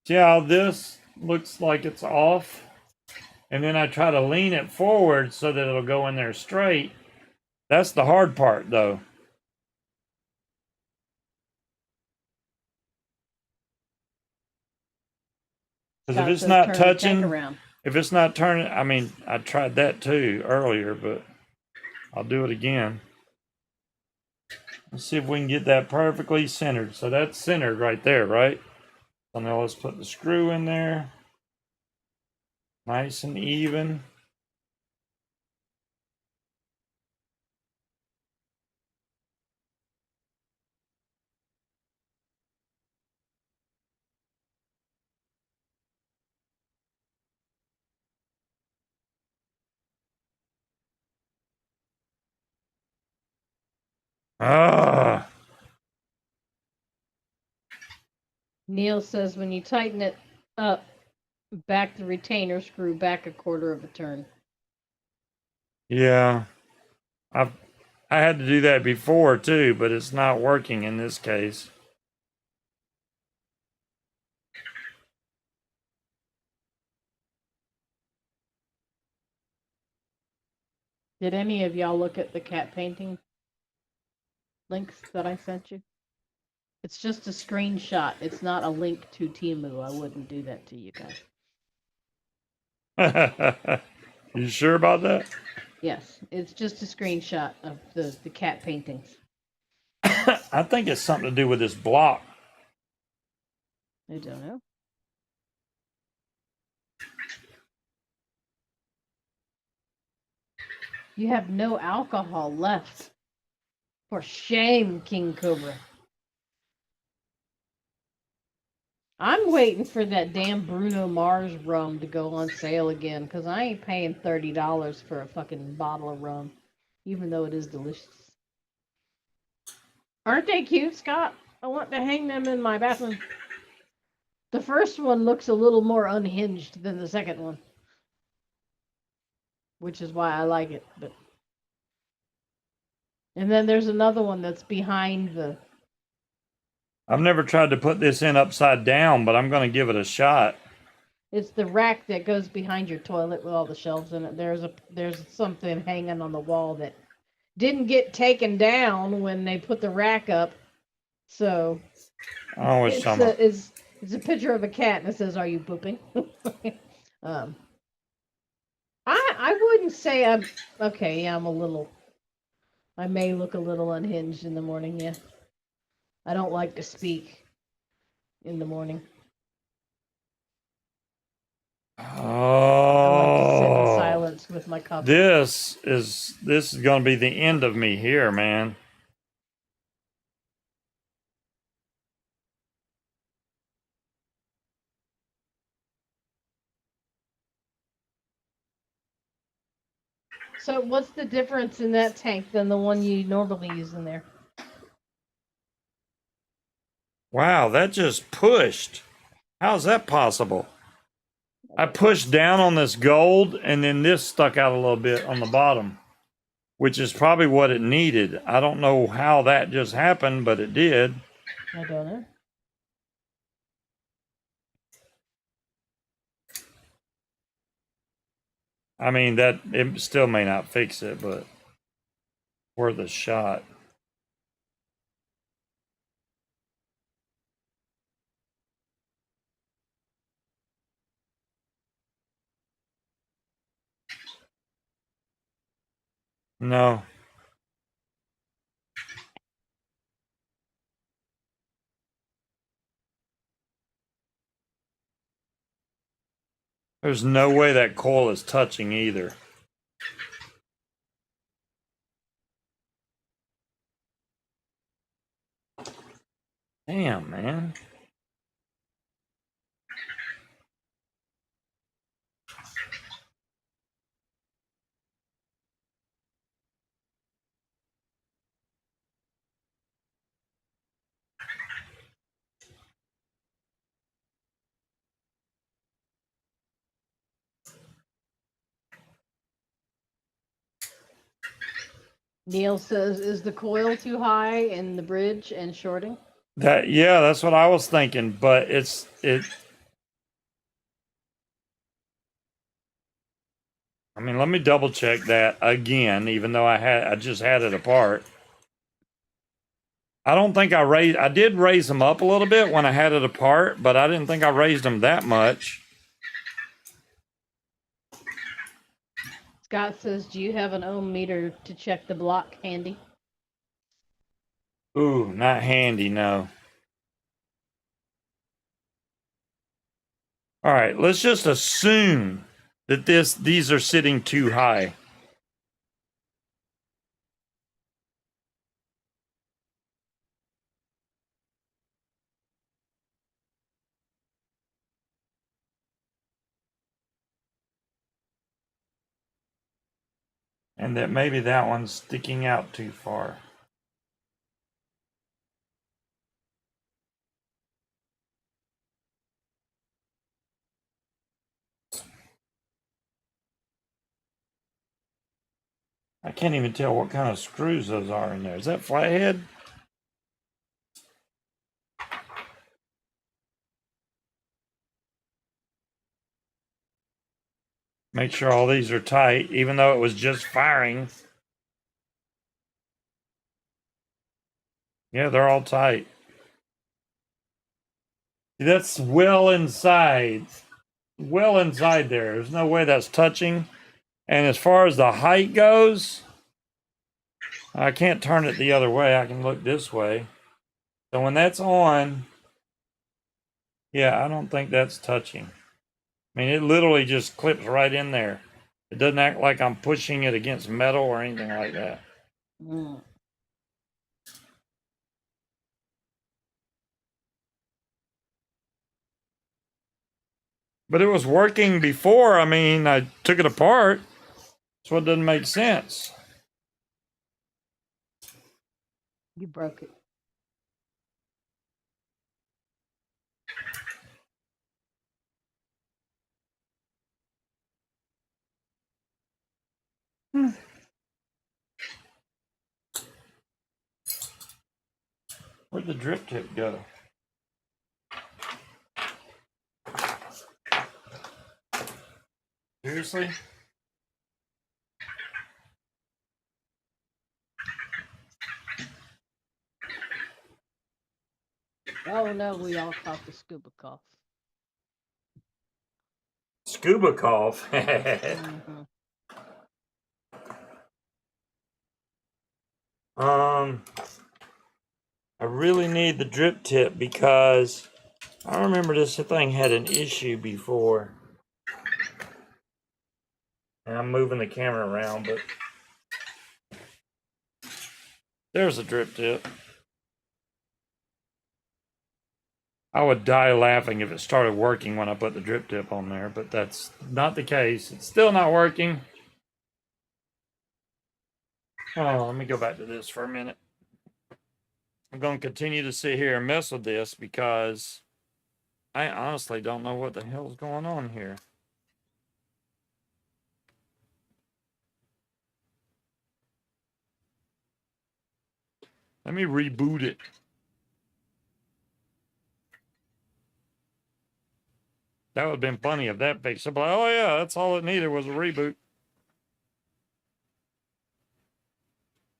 A: See how this looks like it's off? And then I try to lean it forward so that it'll go in there straight. That's the hard part though. Because if it's not touching, if it's not turning, I mean, I tried that too earlier, but I'll do it again. Let's see if we can get that perfectly centered. So that's centered right there, right? So now let's put the screw in there. Nice and even. Ah.
B: Neil says when you tighten it up, back the retainer screw back a quarter of a turn.
A: Yeah. I had to do that before too, but it's not working in this case.
B: Did any of y'all look at the cat painting links that I sent you? It's just a screenshot. It's not a link to Temu. I wouldn't do that to you guys.
A: You sure about that?
B: Yes, it's just a screenshot of the cat paintings.
A: I think it's something to do with this block.
B: I don't know. You have no alcohol left. For shame, King Cobra. I'm waiting for that damn Bruno Mars rum to go on sale again, because I ain't paying $30 for a fucking bottle of rum, even though it is delicious. Aren't they cute, Scott? I want to hang them in my bathroom. The first one looks a little more unhinged than the second one, which is why I like it. But and then there's another one that's behind the.
A: I've never tried to put this in upside down, but I'm going to give it a shot.
B: It's the rack that goes behind your toilet with all the shelves in it. There's something hanging on the wall that didn't get taken down when they put the rack up. So it's a picture of a cat and it says, "Are you pooping?" I wouldn't say I'm okay. Yeah, I may look a little unhinged in the morning. Yeah, I don't like to speak in the morning.
A: Oh,
B: I like to sit in silence with my coffee.
A: This is going to be the end of me here, man.
B: So what's the difference in that tank than the one you normally use in there?
A: Wow, that just pushed. How's that possible? I pushed down on this gold and then this stuck out a little bit on the bottom, which is probably what it needed. I don't know how that just happened, but it did.
B: I don't know.
A: I mean, that it still may not fix it, but worth a shot. No. There's no way that coil is touching either. Damn, man.
B: Neil says, is the coil too high in the bridge and shorting?
A: That's what I was thinking, but it. I mean, let me double check that again, even though I just had it apart. I don't think I did raise them up a little bit when I had it apart, but I didn't think I raised them that much.
B: Scott says, do you have an ohm meter to check the block handy?
A: Ooh, not handy, no. All right, let's just assume that these are sitting too high. And that maybe that one's sticking out too far. I can't even tell what kind of screws those are in there. Is that flathead? Make sure all these are tight, even though it was just firing. Yeah, they're all tight. That's well inside. Well inside there. There's no way that's touching. And as far as the height goes, I can't turn it the other way. I can look this way. So when that's on, yeah, I don't think that's touching. I mean, it literally just clips right in there. It doesn't act like I'm pushing it against metal or anything like that.
B: Mm.
A: But it was working before. I mean, I took it apart. So it doesn't make sense.
B: You broke it.
A: Where'd the drip tip go? Seriously?
B: Oh no, we all caught the scuba cough.
A: Scuba cough.
B: Mm-hmm.
A: I really need the drip tip because I remember this thing had an issue before. And I'm moving the camera around, but there's a drip tip. I would die laughing if it started working when I put the drip tip on there, but that's not the case. It's still not working. Oh, let me go back to this for a minute. I'm going to continue to sit here and mess with this because I honestly don't know what the hell's going on here. Let me reboot it. That would have been funny if that fixed it. But oh yeah, that's all it needed was a reboot.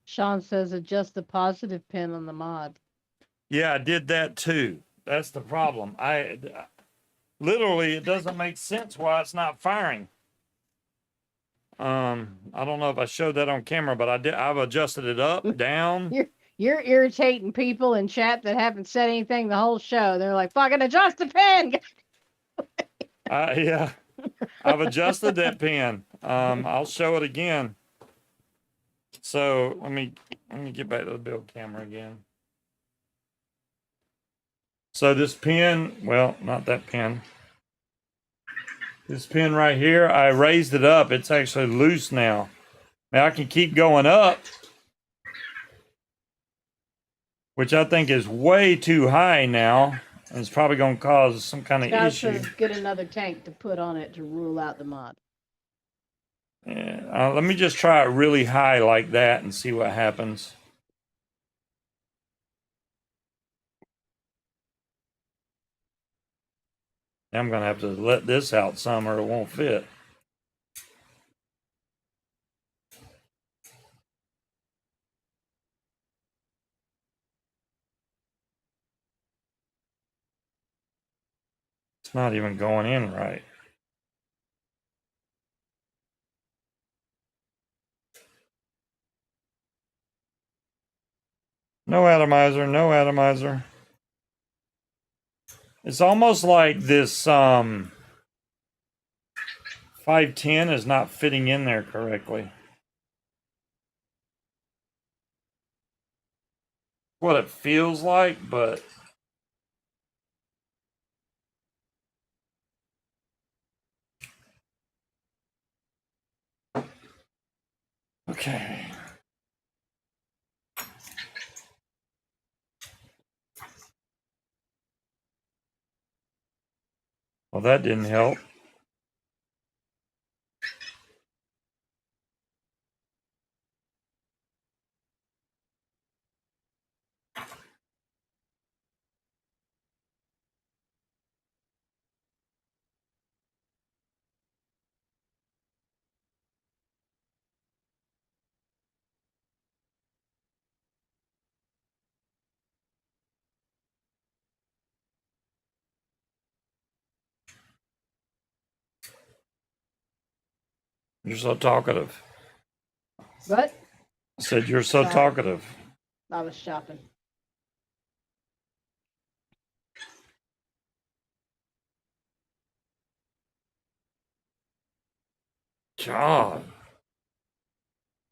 B: Sean says adjust the positive pin on the mod.
A: Yeah, I did that too. That's the problem. I literally, it doesn't make sense why it's not firing. I don't know if I showed that on camera, but I did. I've adjusted it up, down.
B: You're irritating people in chat that haven't said anything the whole show. They're like, fucking adjust the pin.
A: Yeah, I've adjusted that pin. I'll show it again. So let me get back to the build camera again. So this pin, well, not that pin. This pin right here, I raised it up. It's actually loose now. Now I can keep going up, which I think is way too high now. And it's probably going to cause some kind of
B: Scott
A: issue.
B: says get another tank to put on it to rule out the mod.
A: Yeah, let me just try it really high like that and see what happens. I'm going to have to let this out some or it won't fit. It's not even going in right. No atomizer, no atomizer. It's almost like this 510 is not fitting in there correctly. What it feels like, but okay. Well, that didn't help. You're so talkative.
B: What?
A: I said you're so
B: Sorry.
A: talkative.
B: I was shopping.
A: God.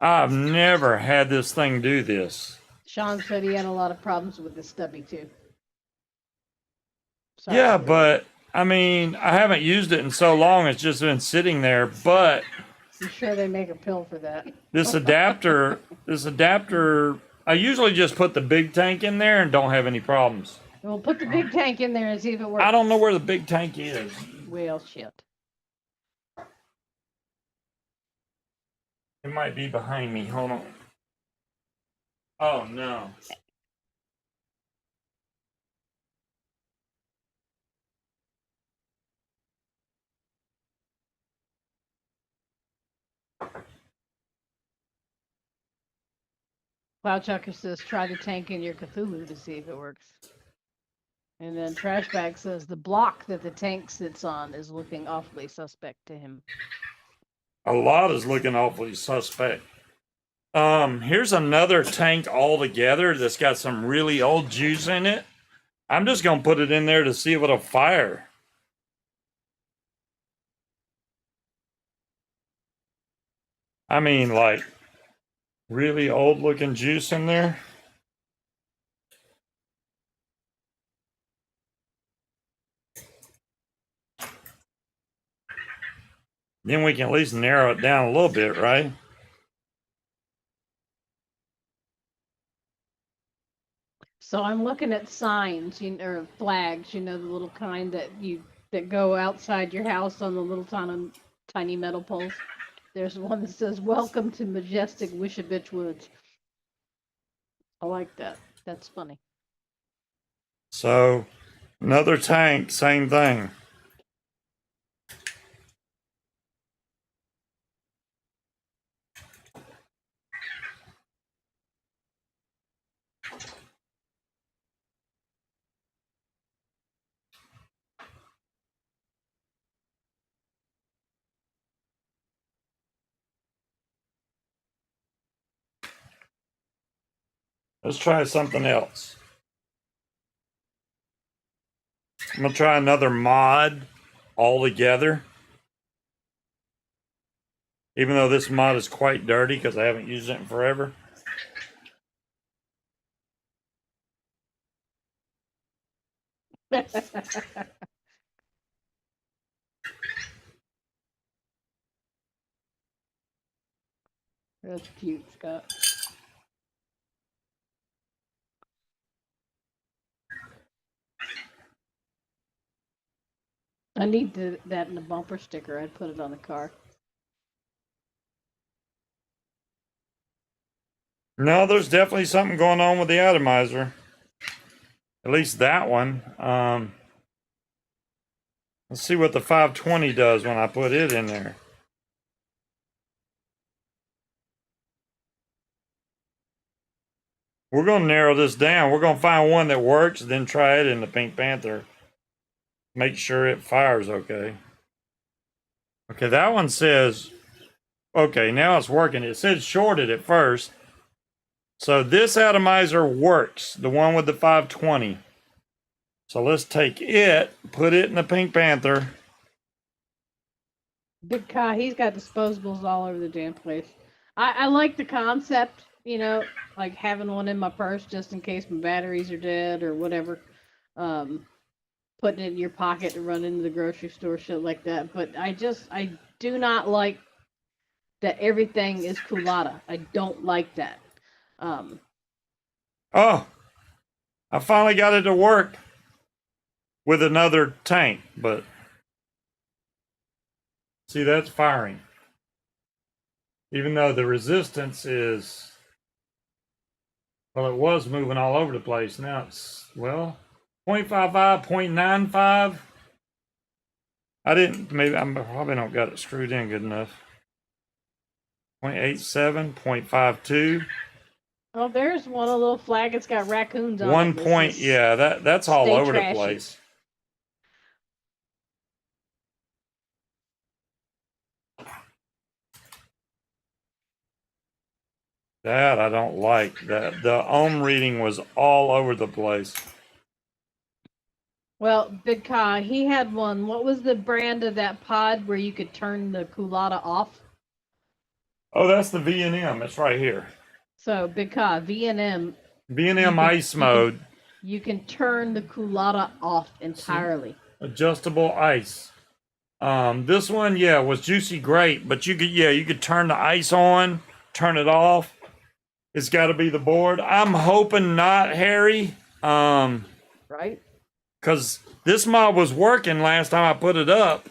A: I've never had this thing do this.
B: Sean said he had a lot of problems with the stubby too. Sorry,
A: Yeah,
B: Billy.
A: but I mean, I haven't used it in so long. It's just been sitting there. But
B: I'm sure they make a pill for that.
A: this adapter, I usually just put the big tank in there and don't have any problems.
B: We'll put the big tank in there and see if it works.
A: I don't know where the big tank is.
B: Well, shit.
A: It might be behind me. Hold on. Oh, no.
B: Cloud Chucker says try the tank in your Cthulhu to see if it works. And then Trashbag says the block that the tank sits on is looking awfully suspect to him.
A: A lot is looking awfully suspect. Here's another tank altogether that's got some really old juice in it. I'm just going to put it in there to see if it'll fire. I mean, like, really old looking juice in there. Then we can at least narrow it down a little bit, right?
B: So I'm looking at signs, or flags, the little kind that go outside your house on the little tiny metal poles. There's one that says "Welcome to majestic Wishabitch Woods." I like that. That's funny.
A: So, another tank, same thing. Let's try something else. I'm going to try another mod altogether. Even though this mod is quite dirty because I haven't used it in forever.
B: That's cute, Scott. I need that in the bumper sticker. I'd put it on the car.
A: No, there's definitely something going on with the atomizer. At least that one. Let's see what the 520 does when I put it in there. We're going to narrow this down. We're going to find one that works, then try it in the Pink Panther. Make sure it fires okay. Okay, that one says, okay, now it's working. It said shorted at first. So this atomizer works, the one with the 520. So let's take it, put it in the Pink Panther.
B: Big Kai, he's got disposables all over the damn place. I like the concept, you know, like having one in my purse just in case my batteries are dead or whatever. Putting it in your pocket to run into the grocery store, shit like that. But I do not like that everything is culotta. I don't like that.
A: Oh, I finally got it to work with another tank, but see, that's firing. Even though the resistance is, well, it was moving all over the place. Now it's, well, 0.55, 0.95. I probably don't got it screwed in good enough. 0.87, 0.52.
B: Oh, there's one, a little flag. It's got raccoons on it.
A: 1 point, yeah, that's all
B: stay
A: over
B: trashy.
A: the place. That I don't like. That the ohm reading was all over the place.
B: Well, Big Kai, he had one. What was the brand of that pod where you could turn the culotta off?
A: Oh, that's the V&M. It's right here.
B: So, Big Kai, V&M.
A: V&M ice mode.
B: You can turn the culotta off entirely.
A: Adjustable ice. This one, yeah, was juicy great, but you could turn the ice on, turn it off. It's got to be the board. I'm hoping not, Harry.
B: Right?
A: Because this mod was working last time I put it up.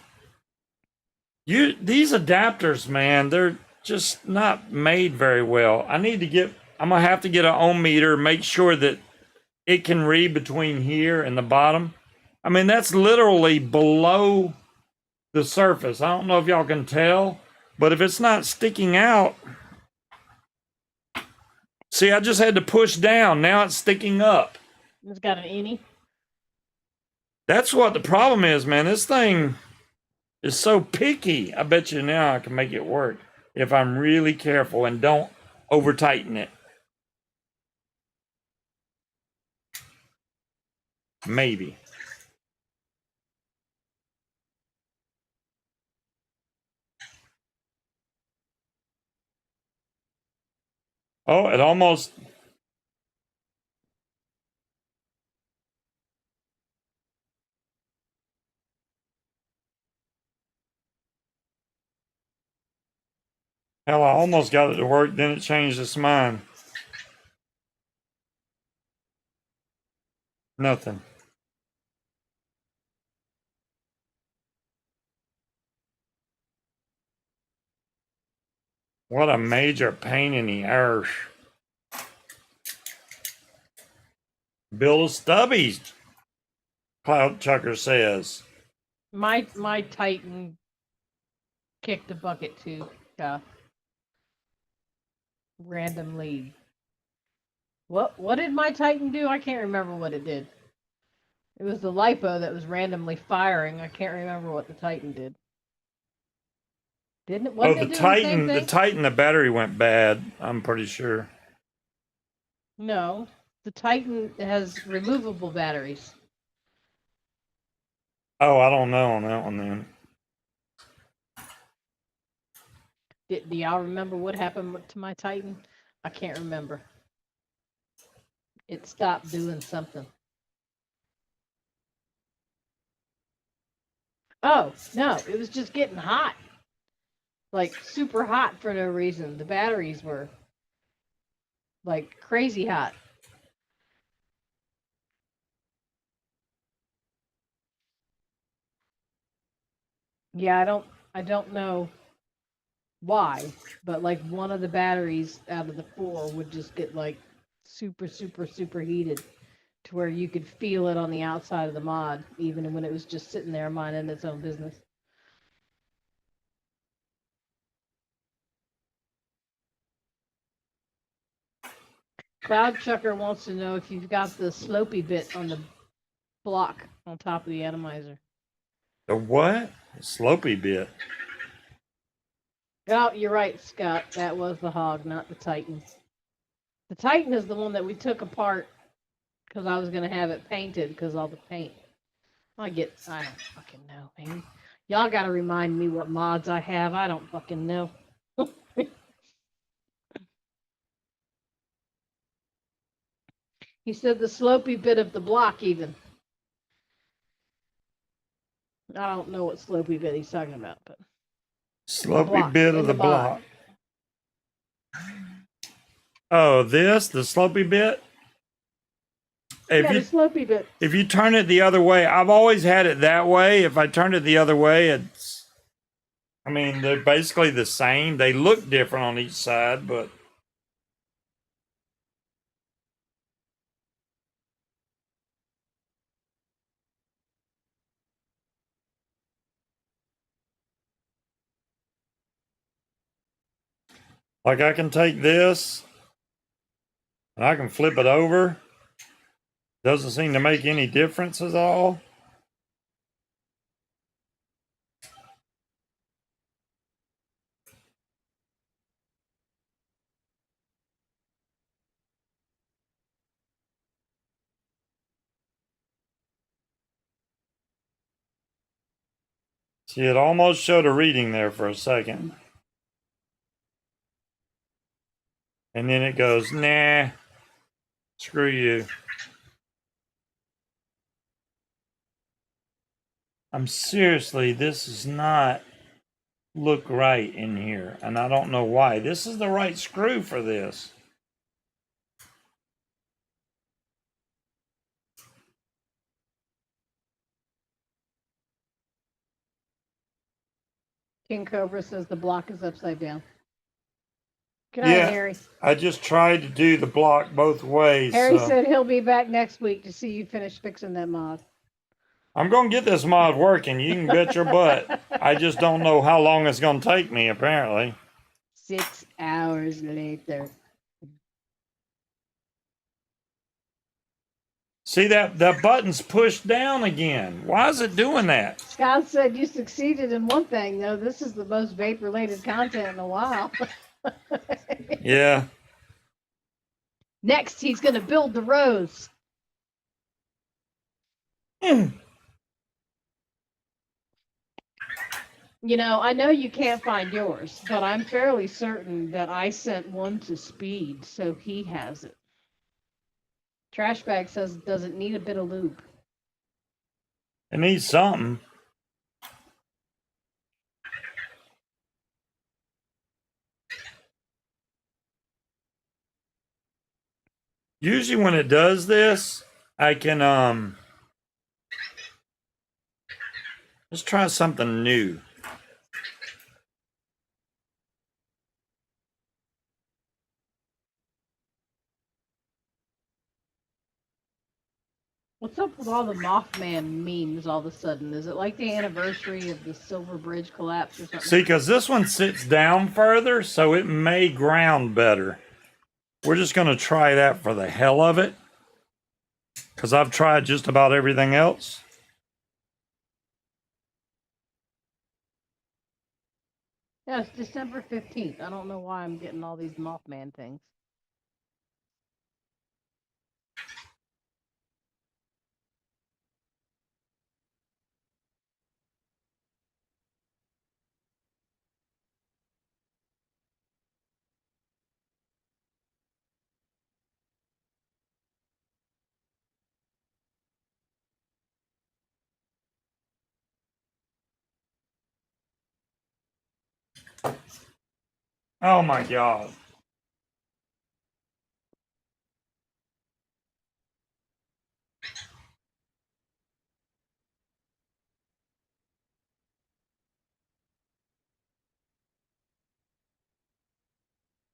A: These adapters, man, they're just not made very well. I'm gonna have to get an ohm meter, make sure that it can read between here and the bottom. I mean, that's literally below the surface. I don't know if y'all can tell, but if it's not sticking out, see, I just had to push down. Now it's sticking up.
B: It's got an innie.
A: That's what the problem is, man. This thing is so picky. I bet you now I can make it work if I'm really careful and don't over tighten it. Maybe. Oh, it almost. Hell, I almost got it to work, then it changed its mind. Nothing. What a major pain in the arse. Bill of Stubbies, Cloud Chucker says.
B: My Titan kicked the bucket too. Random lead. What did my Titan do? I can't remember what it did. It was the lipo that was randomly firing. I can't remember what the Titan did. Didn't it? Wasn't it doing the
A: Titan, the battery went bad. I'm pretty sure.
B: No, the Titan has removable batteries.
A: Oh, I don't know on that one then.
B: Do y'all remember what happened to my Titan? I can't remember. It stopped doing something. Oh, no, it was just getting hot. Like super hot for no reason. The batteries were like crazy hot. Yeah, I don't know why, but like one of the batteries out of the four would just get like super heated to where you could feel it on the outside of the mod, even when it was just sitting there minding its own business. Cloud Chucker wants to know if you've got the slopey bit on the block on top of the atomizer.
A: The what? Slopey bit.
B: Oh, you're right, Scott. That was the hog, not the Titan. The Titan is the one that we took apart because I was gonna have it painted because all the paint. I don't fucking know, man. Y'all gotta remind me what mods I have. I don't fucking know. He said the slopey bit of the block, even. I don't know what slopey bit he's talking about, but
A: Slopey
B: block
A: bit
B: in
A: of
B: the
A: the
B: mod.
A: block. Oh, this? The slopey bit? If
B: Yeah, the
A: you
B: slopey bit.
A: if you turn it the other way, I've always had it that way. If I turn it the other way, I mean, they're basically the same. They look different on each side, but like I can take this and I can flip it over. Doesn't seem to make any difference at all. See, it almost showed a reading there for a second. And then it goes, nah, screw you. I'm seriously, this does not look right in here. And I don't know why. This is the right screw for this.
B: King Cobra says the block is upside down. Good night,
A: Yeah,
B: Harry.
A: I just tried to do the block both ways.
B: Harry
A: So
B: said he'll be back next week to see you finish fixing that mod.
A: I'm going to get this mod working. You can bet your butt. I just don't know how long it's going to take me, apparently.
B: 6 hours later.
A: See that button's pushed down again. Why is it doing that?
B: Scott said you succeeded in one thing, though. This is the most vape-related content in a while.
A: Yeah.
B: Next, he's going to build the rose. You know, I know you can't find yours, but I'm fairly certain that I sent one to Speed, so he has it. Trashbag says, does it need a bit of lube?
A: It needs something. Usually when it does this, I can let's try something new.
B: What's up with all the Mothman memes all of a sudden? Is it like the anniversary of the Silver Bridge collapse or something?
A: See, because this one sits down further, so it may ground better. We're just going to try that for the hell of it. Because I've tried just about everything else.
B: Yeah, it's December 15th. I don't know why I'm getting all these Mothman things.
A: Oh my God.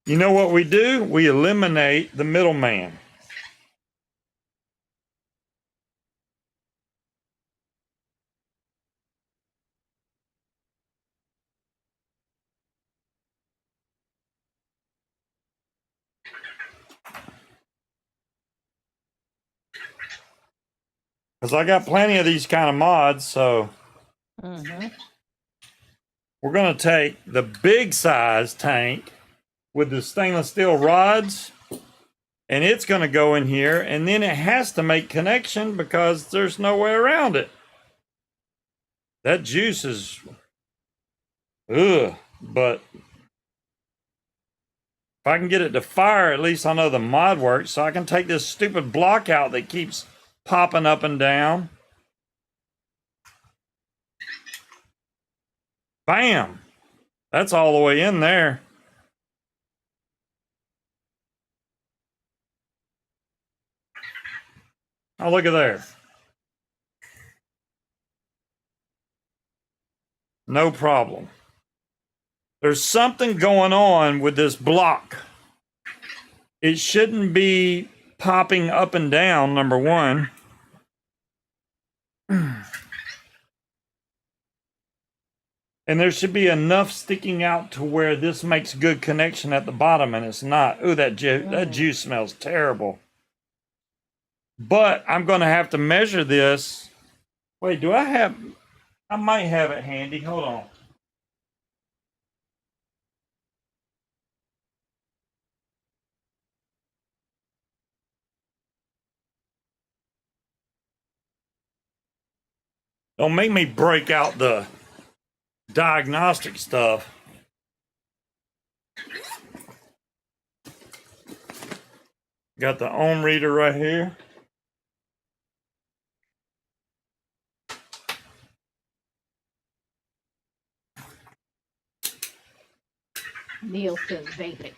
A: You know what we do? We eliminate the middleman. Because I got plenty of these kind of mods, so
B: Mm-hmm.
A: we're going to take the big size tank with the stainless steel rods, and it's going to go in here, and then it has to make connection because there's no way around it. That juice is, ugh, but if I can get it to fire, at least I know the mod works, so I can take this stupid block out that keeps popping up and down. Bam! That's all the way in there. Oh, look at there. No problem. There's something going on with this block. It shouldn't be popping up and down, number one. And there should be enough sticking out to where this makes good connection at the bottom, and it's not. Ooh, that juice smells terrible. But I'm going to have to measure this. Wait, do I have... I might have it handy. Hold on. Don't make me break out the diagnostic stuff. Got the ohm reader right here.
B: Neil says vape it.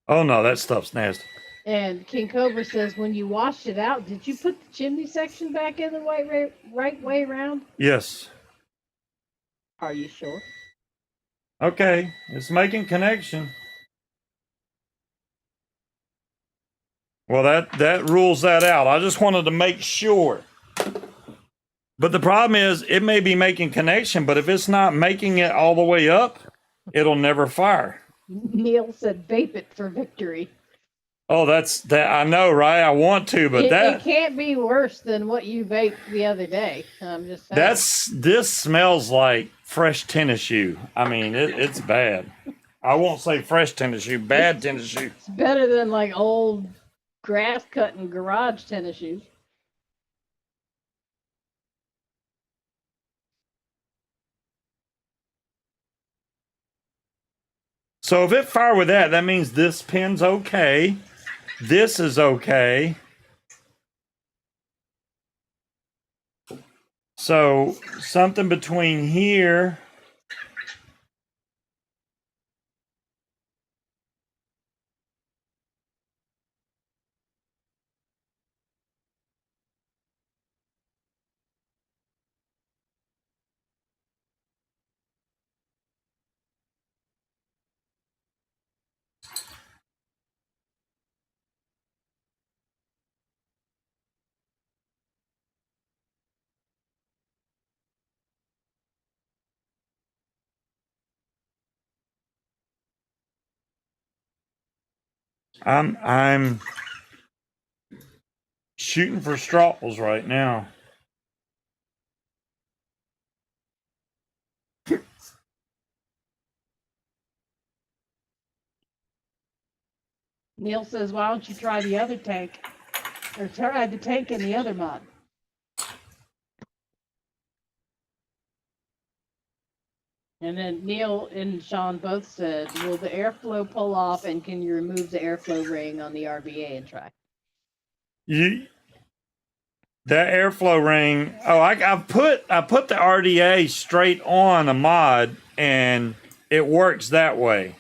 A: Oh no, that stuff's nasty.
B: And King Cobra says, when you washed it out, did you put the chimney section back in the right way around?
A: Yes.
B: Are you sure?
A: Okay, it's making connection. Well, that rules that out. I just wanted to make sure. But the problem is, it may be making connection, but if it's not making it all the way up, it'll never fire.
B: Neil said, vape it for victory.
A: Oh, that's that. I know, right? I want to, but
B: it can't be worse than what you vaped the other day. I'm just saying.
A: This smells like fresh tennis shoe. I mean, it's bad. I won't say fresh tennis shoe, bad tennis shoe.
B: It's better than like old grass cutting garage tennis shoes.
A: So if it fire with that, that means this pin's okay. This is okay. So something between here. I'm shooting for straws right now.
B: Neil says, why don't you try the other tank? Or try the tank in the other mod. And then Neil and Sean both said, will the airflow pull off, and can you remove the airflow ring on the RBA and try?
A: That airflow ring. Oh, I put the RDA straight on a mod, and it works that way.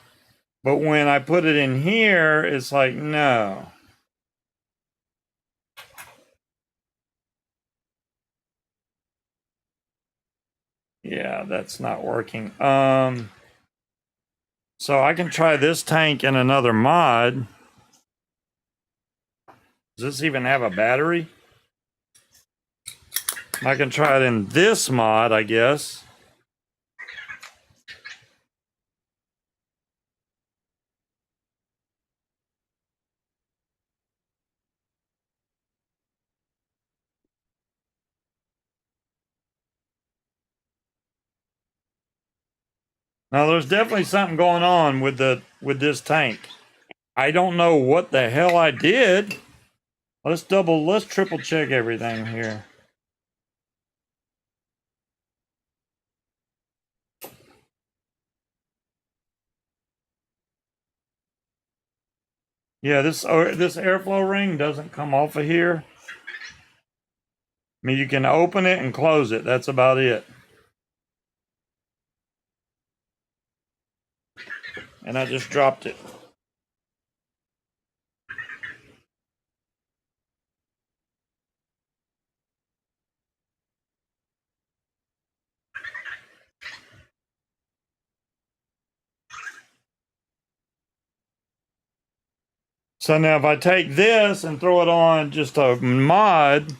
A: But when I put it in here, it's like, no. Yeah, that's not working. So I can try this tank in another mod. Does this even have a battery? I can try it in this mod, I guess. Now there's definitely something going on with this tank. I don't know what the hell I did. Let's triple check everything here. Yeah, this airflow ring doesn't come off of here. I mean, you can open it and close it. That's about it. And I just dropped it. So now if I take this and throw it on just a mod,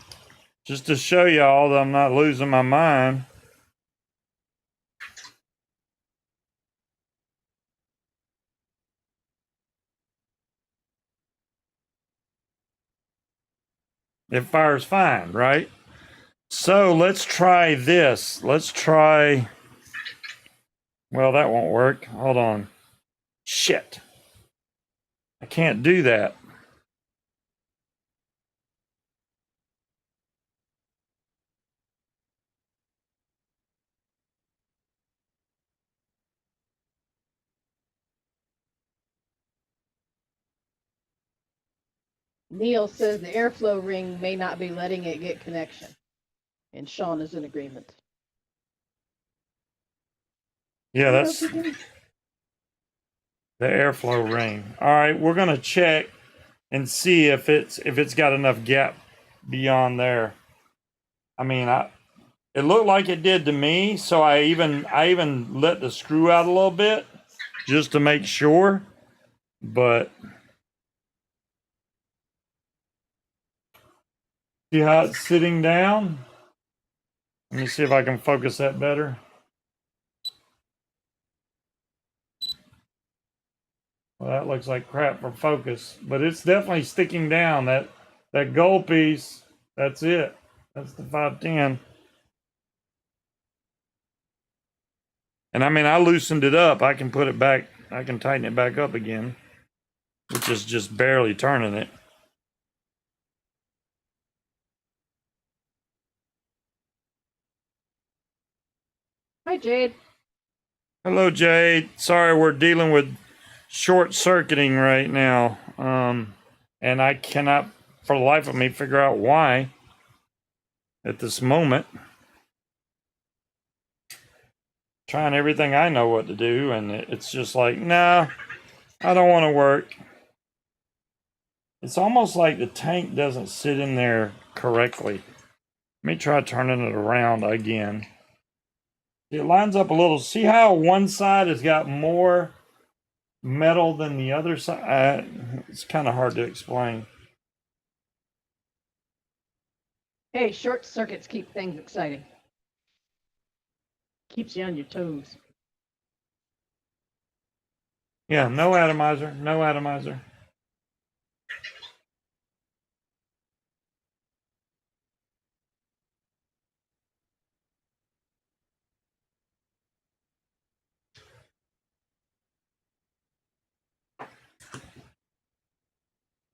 A: just to show y'all that I'm not losing my mind. It fires fine, right? So let's try this. Let's try. Well, that won't work. Hold on. Shit. I can't do that.
B: Neil says the airflow ring may not be letting it get connection. And Sean is in agreement.
A: Yeah, that's the airflow ring. All right, we're gonna check and see if it's got enough gap beyond there. I mean, it looked like it did to me, so I even let the screw out a little bit just to make sure. But see how it's sitting down? Let me see if I can focus that better. Well, that looks like crap for focus, but it's definitely sticking down. That gold piece, that's it. That's the 510. And I mean, I loosened it up. I can put it back. I can tighten it back up again, which is just barely turning it.
B: Hi, Jade.
A: Hello, Jade. Sorry, we're dealing with short circuiting right now. And I cannot, for the life of me, figure out why at this moment. Trying everything I know what to do, and it's just like, nah, I don't want to work. It's almost like the tank doesn't sit in there correctly. Let me try turning it around again. It lines up a little. See how one side has got more metal than the other side? It's kind of hard to explain.
B: Hey, short circuits keep things exciting. Keeps you on your toes.
A: Yeah, no atomizer, no atomizer.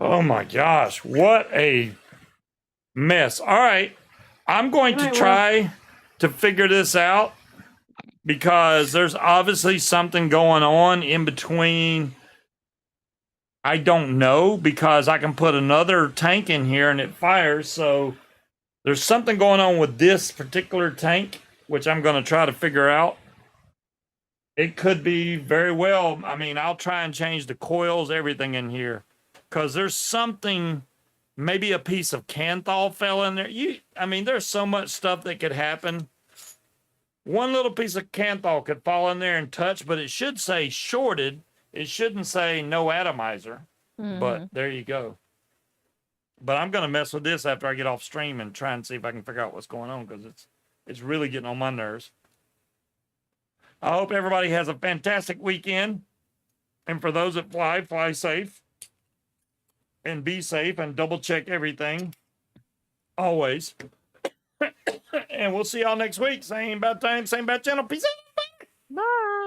A: Oh my gosh, what a mess. All right, I'm going to try to figure this out because there's obviously something going on in between. I don't know, because I can put another tank in here and it fires. So there's something going on with this particular tank, which I'm going to try to figure out. It could be very well. I mean, I'll try and change the coils, everything in here, because there's something. Maybe a piece of Canthol fell in there. I mean, there's so much stuff that could happen. One little piece of Canthol could fall in there and touch, but it should say shorted. It shouldn't say no atomizer. But there you go. But I'm gonna mess with this after I get off stream and try and see if I can figure out what's going on, because it's really getting on my nerves. I hope everybody has a fantastic weekend. And for those that fly safe. And be safe and double check everything. Always. And we'll see y'all next week. Same bad time, same bad channel. Peace out.
B: Bye.